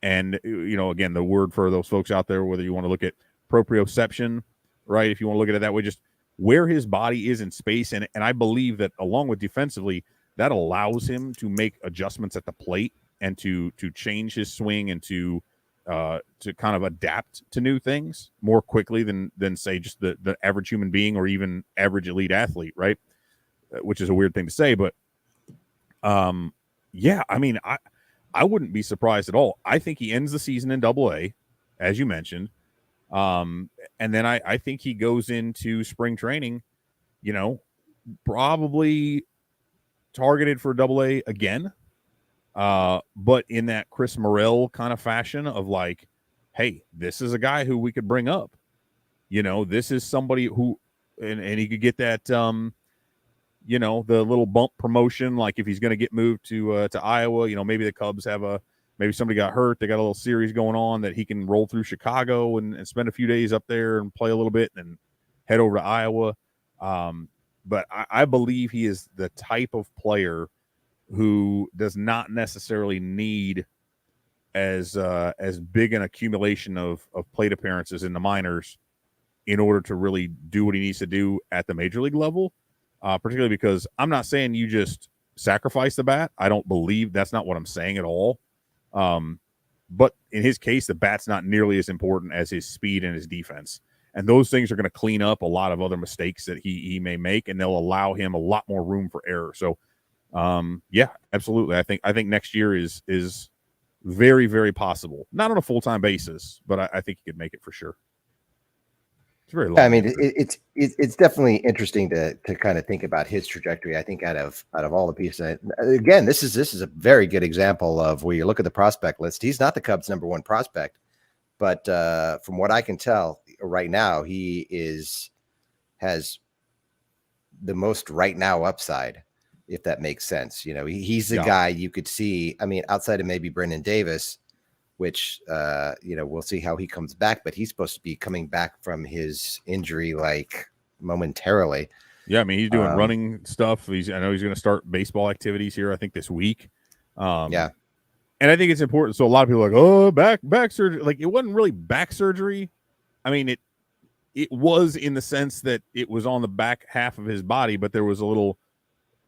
Speaker 2: And, again, the word for those folks out there, whether you want to look at proprioception, right? If you want to look at it that way, just where his body is in space. And I believe that along with defensively, that allows him to make adjustments at the plate and to change his swing and to kind of adapt to new things more quickly than say just the average human being or even average elite athlete, right? Which is a weird thing to say, but yeah, I mean, I wouldn't be surprised at all. I think he ends the season in Double-A, as you mentioned. And then I think he goes into spring training, probably targeted for Double-A again. But in that Chris Morel kind of fashion of like, hey, this is a guy who we could bring up. This is somebody who, and he could get that, the little bump promotion. Like if he's going to get moved to Iowa, maybe the Cubs maybe somebody got hurt. They got a little series going on that he can roll through Chicago and spend a few days up there and play a little bit and then head over to Iowa. But I believe he is the type of player who does not necessarily need as big an accumulation of plate appearances in the minors in order to really do what he needs to do at the major league level. Particularly because I'm not saying you just sacrifice the bat. I don't believe that's not what I'm saying at all. But in his case, the bat's not nearly as important as his speed and his defense. And those things are going to clean up a lot of other mistakes that he may make, and they'll allow him a lot more room for error. So, yeah, absolutely. I think next year is very, very possible. Not on a full-time basis, but I think he could make it for sure. It's very long.
Speaker 1: I mean, it's definitely interesting to kind of think about his trajectory. I think out of all the pieces, again, this is a very good example of where you look at the prospect list. He's not the Cubs' #1 prospect, but from what I can tell right now, he has the most right now upside, if that makes sense. He's the guy you could see. I mean, outside of maybe Brendan Davis, which, we'll see how he comes back, but he's supposed to be coming back from his injury like momentarily.
Speaker 2: Yeah, I mean, he's doing running stuff. I know he's going to start baseball activities here, I think, this week.
Speaker 1: Yeah.
Speaker 2: And I think it's important. So a lot of people are like, oh, back surgery. Like, it wasn't really back surgery. I mean, it was in the sense that it was on the back half of his body, but there was a little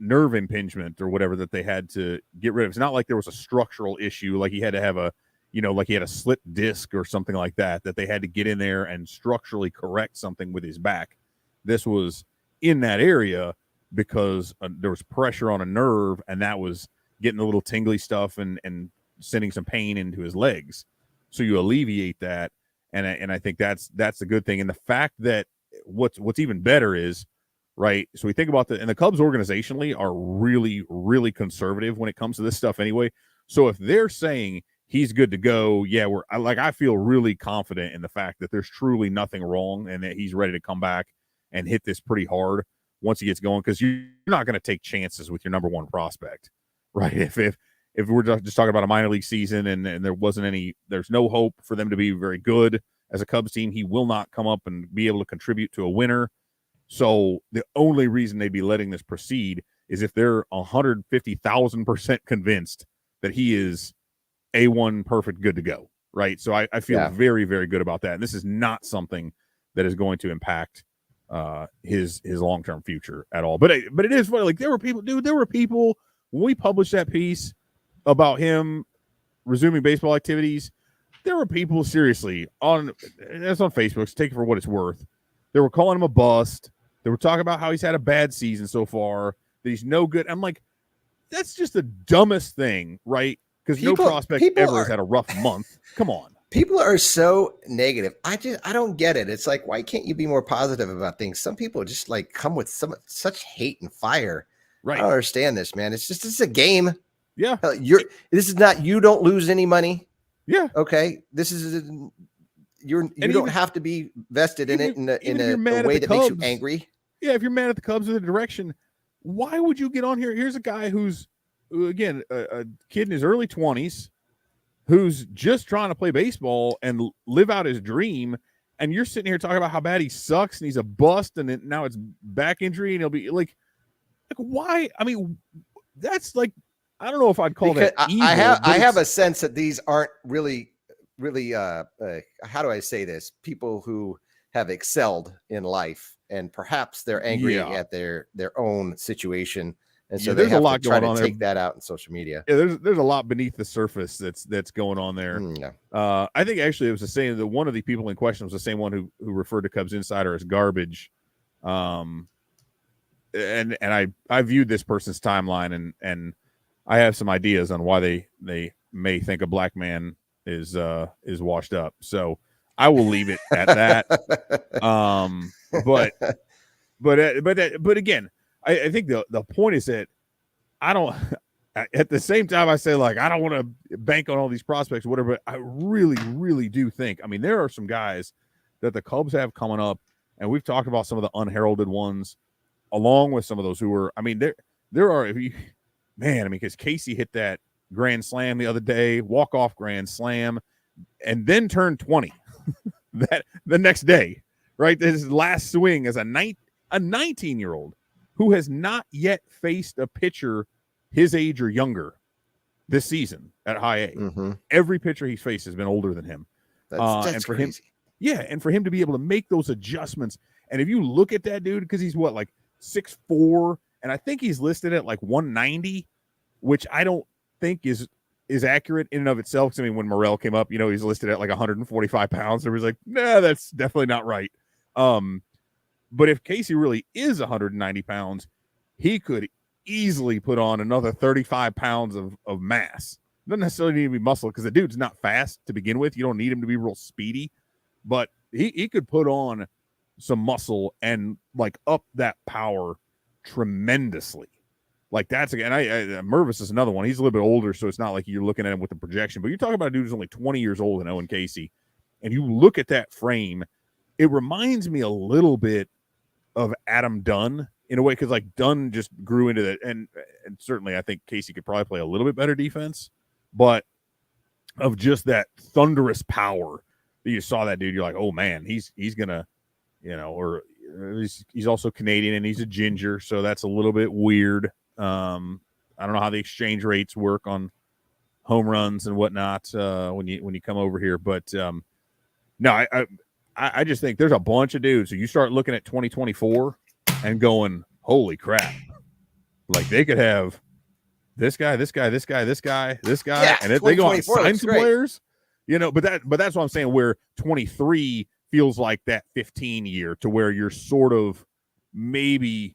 Speaker 2: nerve impingement or whatever that they had to get rid of. It's not like there was a structural issue, like he had to have like he had a slipped disc or something like that they had to get in there and structurally correct something with his back. This was in that area because there was pressure on a nerve, and that was getting a little tingly stuff and sending some pain into his legs. So you alleviate that. And I think that's the good thing. And the fact that what's even better is, right, so we think about and the Cubs organizationally are really, really conservative when it comes to this stuff anyway. So if they're saying he's good to go, yeah, I feel really confident in the fact that there's truly nothing wrong and that he's ready to come back and hit this pretty hard once he gets going, because you're not going to take chances with your #1 prospect, right? If we're just talking about a minor league season and there's no hope for them to be very good as a Cubs team, he will not come up and be able to contribute to a winner. So the only reason they'd be letting this proceed is if they're 150,000% convinced that he is A1 perfect, good to go, right? So I feel very, very good about that. And this is not something that is going to impact his long-term future at all. But it is funny. Like, there were people when we published that piece about him resuming baseball activities. There were people seriously that's on Facebook, so take it for what it's worth. They were calling him a bust. They were talking about how he's had a bad season so far, that he's no good. I'm like, that's just the dumbest thing, right? Because no prospect ever has had a rough month. Come on.
Speaker 1: People are so negative. I don't get it. It's like, why can't you be more positive about things? Some people just like come with such hate and fire. Right. I don't understand this, man. It's a game.
Speaker 2: Yeah.
Speaker 1: This is not, you don't lose any money.
Speaker 2: Yeah.
Speaker 1: Okay. This is you don't have to be vested in it in a way that makes you angry.
Speaker 2: Yeah, if you're mad at the Cubs or the direction, why would you get on here? Here's a guy who's, again, a kid in his early 20s who's just trying to play baseball and live out his dream, and you're sitting here talking about how bad he sucks and he's a bust, and now it's back injury, and he'll be like why? I mean, that's like, I don't know if I'd call that evil.
Speaker 1: I have a sense that these aren't really how do I say this? People who have excelled in life, and perhaps they're angry at their own situation, and so they have to try to take that out in social media.
Speaker 2: Yeah, there's a lot beneath the surface that's going on there. I think actually it was the same. That one of the people in question was the same one who referred to Cubs Insider as garbage. And I viewed this person's timeline, and I have some ideas on why they may think a black man is washed up. So I will leave it at that. But again, I think the point is that I don't. At the same time, I say, like, I don't want to bank on all these prospects, or whatever. But I really, really do think. I mean, there are some guys that the Cubs have coming up, and we've talked about some of the unheralded ones, along with some of those who were. I mean, there are. Because Casey hit that grand slam the other day, walk-off grand slam, and then turned 20 that the next day, right? His last swing as a 19-year-old who has not yet faced a pitcher his age or younger this season at high A.
Speaker 1: Mm-hmm.
Speaker 2: Every pitcher he's faced has been older than him.
Speaker 1: That's crazy.
Speaker 2: And for him to be able to make those adjustments, and if you look at that dude, because he's what, like 6'4", and I think he's listed at like 190, which I don't think is accurate in and of itself. Because I mean, when Morel came up, he's listed at like 145 pounds. There was like, nah, that's definitely not right. But if Casey really is 190 pounds, he could easily put on another 35 pounds of mass. Doesn't necessarily need to be muscle, because the dude's not fast to begin with. You don't need him to be real speedy, but he could put on some muscle and like up that power tremendously. Like, that's again, Mervis is another one. He's a little bit older, so it's not like you're looking at him with the projection, but you're talking about a dude who's only 20 years old in Owen Casey, and you look at that frame, it reminds me a little bit of Adam Dunn in a way, because like Dunn just grew into that, and certainly I think Casey could probably play a little bit better defense, but of just that thunderous power that you saw that dude, you're like, oh man, he's gonna, or he's also Canadian and he's a ginger, so that's a little bit weird. I don't know how the exchange rates work on home runs and whatnot when you come over here, but no, I just think there's a bunch of dudes. So you start looking at 2024 and going, holy crap! Like, they could have this guy, and if they go out and sign some players, But that's what I'm saying. Where 23 feels like that 15 year, to where you're sort of maybe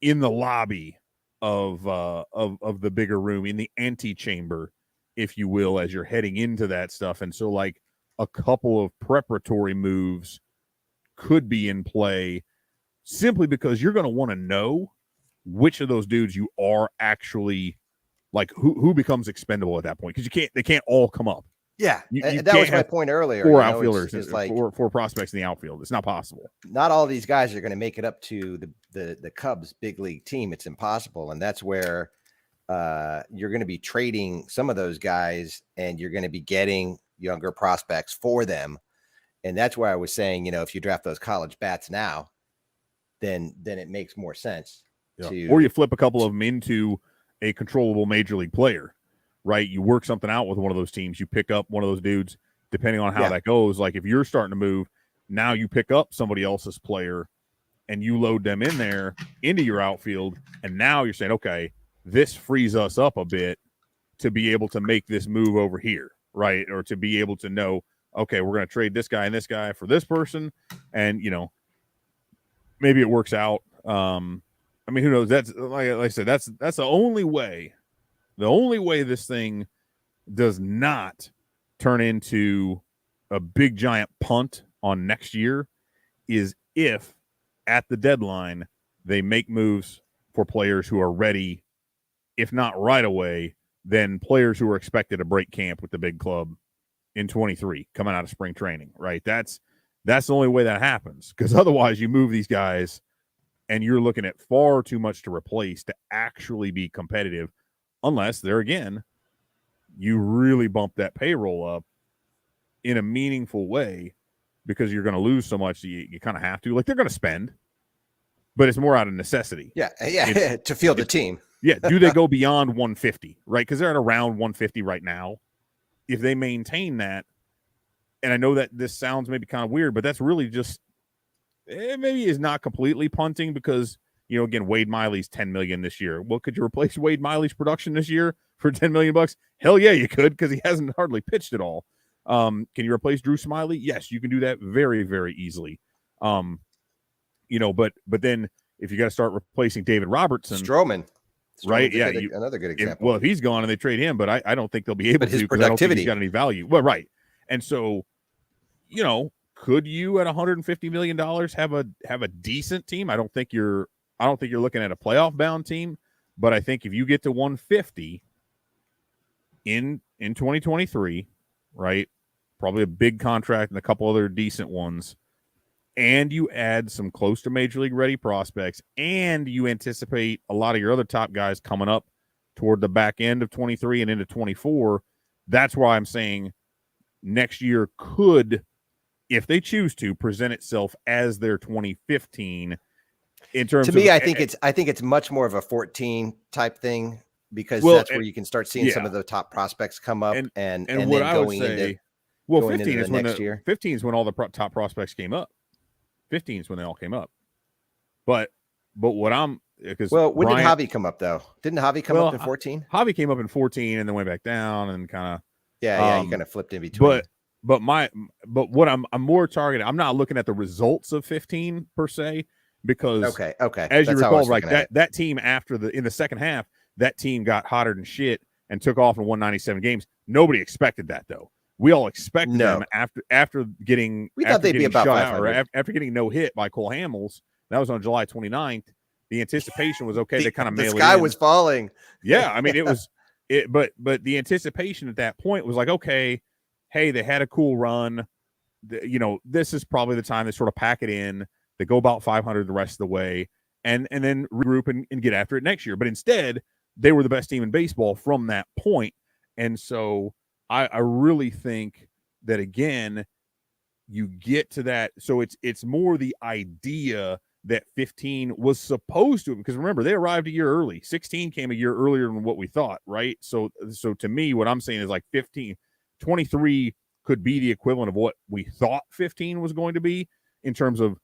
Speaker 2: in the lobby of the bigger room, in the antechamber, if you will, as you're heading into that stuff. And so, like, a couple of preparatory moves could be in play, simply because you're going to want to know which of those dudes you are actually, like, who becomes expendable at that point, because they can't all come up.
Speaker 1: Yeah, that was my point earlier.
Speaker 2: Four outfielders, it's like four prospects in the outfield. It's not possible.
Speaker 1: Not all these guys are going to make it up to the Cubs big league team. It's impossible, and that's where you're going to be trading some of those guys, and you're going to be getting younger prospects for them. And that's where I was saying, if you draft those college bats now, then it makes more sense. to,
Speaker 2: or you flip a couple of them into a controllable major league player, right? You work something out with one of those teams. You pick up one of those dudes, depending on how that goes. Like if you're starting to move, now you pick up somebody else's player and you load them in there into your outfield. And now you're saying, okay, this frees us up a bit to be able to make this move over here, right? Or to be able to know, okay, we're going to trade this guy and this guy for this person. And, maybe it works out. I mean, who knows? That's like I said, that's the only way this thing does not turn into a big giant punt on next year is if at the deadline they make moves for players who are ready, if not right away, then players who are expected to break camp with the big club in 23 coming out of spring training, right? That's the only way that happens, because otherwise you move these guys and you're looking at far too much to replace to actually be competitive, unless there again, you really bump that payroll up in a meaningful way, because you're going to lose so much. You kind of have to, like, they're going to spend, but it's more out of necessity.
Speaker 1: Yeah. To field the team.
Speaker 2: Yeah. Do they go beyond 150, right? Because they're at around 150 right now. If they maintain that, and I know that this sounds maybe kind of weird, but that's really just, it maybe is not completely punting, because, again, Wade Miley's $10 million this year. Well, could you replace Wade Miley's production this year for $10 million? Hell yeah, you could, because he hasn't hardly pitched at all. Can you replace Drew Smyly? Yes, you can do that very, very easily. But then if you got to start replacing David Robertson,
Speaker 1: Stroman,
Speaker 2: right? Yeah,
Speaker 1: another good example.
Speaker 2: If he's gone and they trade him, but I don't think they'll be able to, because I don't think he's got any value. Well, right, and so, could you at $150 million have a decent team? I don't think you're looking at a playoff bound team, but I think if you get to 150 in 2023, right? Probably a big contract and a couple other decent ones, and you add some close to major league ready prospects, and you anticipate a lot of your other top guys coming up toward the back end of 23 and into 24. That's why I'm saying next year could, if they choose to, present itself as their 2015 in terms
Speaker 1: to me, I think it's much more of a 14 type thing, because that's where you can start seeing some of the top prospects come up, and
Speaker 2: what
Speaker 1: then
Speaker 2: I
Speaker 1: going
Speaker 2: would say,
Speaker 1: into,
Speaker 2: 15 is when
Speaker 1: next year.
Speaker 2: 15 is when all the top prospects came up. 15 is when they all came up. But what I'm, because
Speaker 1: when did Javi come up though? Didn't Javi come up in 14?
Speaker 2: Javi came up in 14 and then went back down and kind of
Speaker 1: he kind of flipped in between.
Speaker 2: But what I'm more targeting, I'm not looking at the results of 15 per se, because
Speaker 1: okay,
Speaker 2: as you recall, right, that team in the second half, that team got hotter than shit and took off and won 97 games. Nobody expected that though. We all expected them after getting. We thought they'd be about 500 after getting no hit by Cole Hamels. That was on July 29th. The anticipation was okay. They kind of mailed it in.
Speaker 1: The sky was falling.
Speaker 2: Yeah, I mean, it was it, but the anticipation at that point was like, okay, hey, they had a cool run. This is probably the time they sort of pack it in. They go about 500 the rest of the way, and then regroup and get after it next year. But instead, they were the best team in baseball from that point, and so. I really think that, again, you get to that. So it's more the idea that 15 was supposed to, because remember, they arrived a year early. 16 came a year earlier than what we thought, right? So to me, what I'm saying is like 23 could be the equivalent of what we thought 15 was going to be in terms of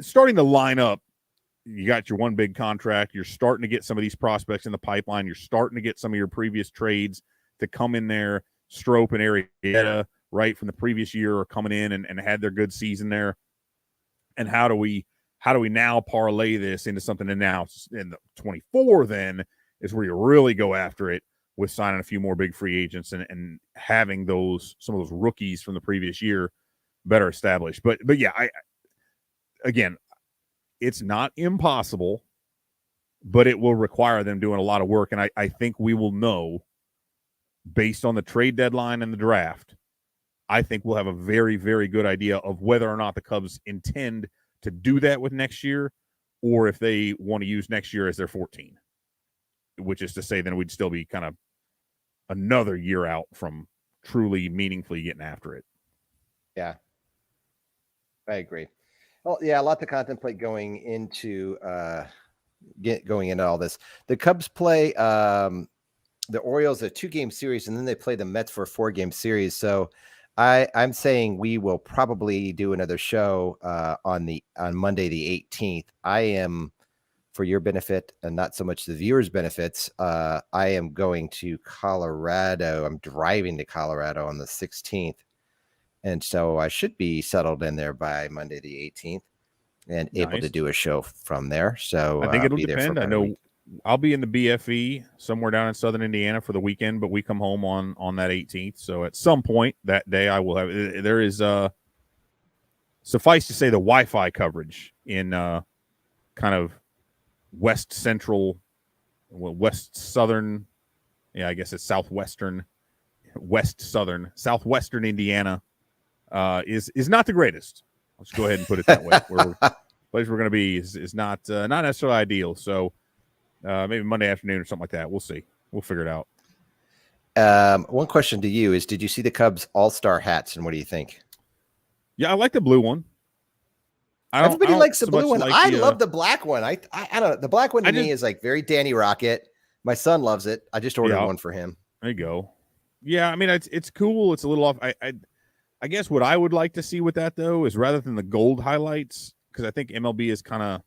Speaker 2: starting to line up. You got your one big contract. You're starting to get some of these prospects in the pipeline. You're starting to get some of your previous trades to come in there. Strope and Arrieta, right, from the previous year, are coming in and had their good season there. And how do we now parlay this into something? And now in the 24 then is where you really go after it with signing a few more big free agents and having some of those rookies from the previous year better established. But yeah, again, it's not impossible, but it will require them doing a lot of work. And I think we will know, based on the trade deadline and the draft, I think we'll have a very, very good idea of whether or not the Cubs intend to do that with next year, or if they want to use next year as their 14, which is to say then we'd still be kind of another year out from truly meaningfully getting after it.
Speaker 1: Yeah, I agree. Well, yeah, a lot to contemplate going into going into all this. The Cubs play the Orioles a 2-game series, and then they play the Mets for a 4-game series. So I'm saying we will probably do another show on Monday the 18th. I am, for your benefit and not so much the viewers' benefits, I am going to Colorado. I'm driving to Colorado on the 16th. And so I should be settled in there by Monday the 18th and able to do a show from there. So
Speaker 2: I think it'll
Speaker 1: be
Speaker 2: depend. I know I'll be in the BFE somewhere down in Southern Indiana for the weekend, but we come home on that 18th. So at some point that day, I will have. There is suffice to say the Wi-Fi coverage in kind of west central, west southern. Yeah, I guess it's southwestern Indiana is not the greatest. Let's go ahead and put it that way. Place we're going to be is not necessarily ideal. So maybe Monday afternoon or something like that. We'll see. We'll figure it out.
Speaker 1: One question to you is: did you see the Cubs All-Star hats, and what do you think?
Speaker 2: Yeah, I like the blue one.
Speaker 1: Everybody likes the blue one. I love the black one. I don't know. The black one to me is like very Danny Rocket. My son loves it. I just ordered one for him.
Speaker 2: There you go. Yeah, I mean it's cool. It's a little off. I guess what I would like to see with that though is rather than the gold highlights, because I think MLB is kind of,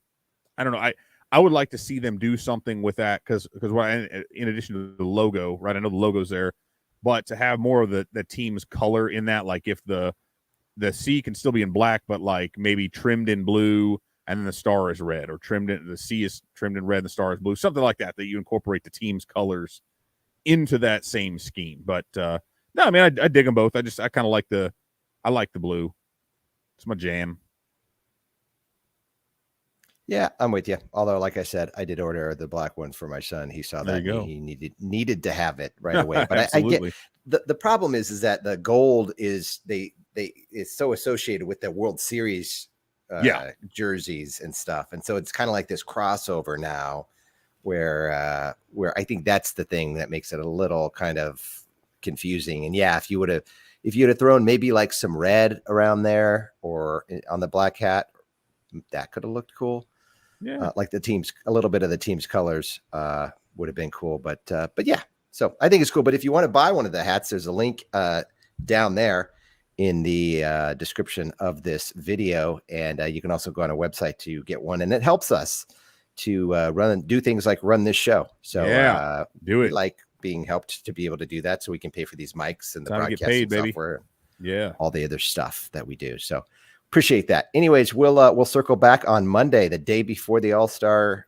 Speaker 2: I don't know. I would like to see them do something with that because in addition to the logo, right? I know the logo's there, but to have more of the team's color in that, like if the C can still be in black, but like maybe trimmed in blue and then the star is red, or the C is trimmed in red and the star is blue, something like that you incorporate the team's colors into that same scheme. But no, I mean I dig them both. I kind of like the blue. It's my jam.
Speaker 1: Yeah, I'm with you. Although, like I said, I did order the black one for my son. He saw that and he needed to have it right away. But I get the problem is that the gold is it's so associated with the World Series jerseys and stuff, and so it's kind of like this crossover now, where I think that's the thing that makes it a little kind of confusing. And yeah, if you would have thrown maybe like some red around there or on the black hat, that could have looked cool.
Speaker 2: Yeah,
Speaker 1: like a little bit of the team's colors would have been cool. But yeah, so I think it's cool. But if you want to buy one of the hats, there's a link down there in the description of this video, and you can also go on our website to get one, and it helps us to do things like run this show. So
Speaker 2: do it.
Speaker 1: Like being helped to be able to do that, so we can pay for these mics and the
Speaker 2: broadcasting
Speaker 1: software,
Speaker 2: yeah,
Speaker 1: all the other stuff that we do. So appreciate that. Anyways, we'll circle back on Monday, the day before the All-Star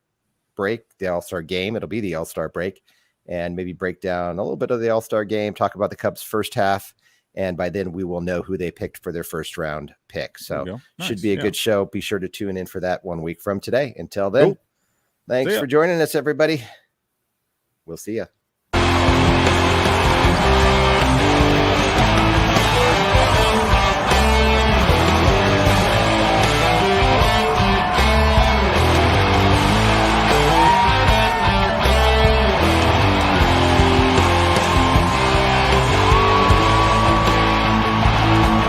Speaker 1: break, the All-Star game. It'll be the All-Star break, and maybe break down a little bit of the All-Star game, talk about the Cubs' first half, and by then we will know who they picked for their first round pick. So should be a good show. Be sure to tune in for that 1 week from today. Until then, thanks for joining us, everybody. We'll see you.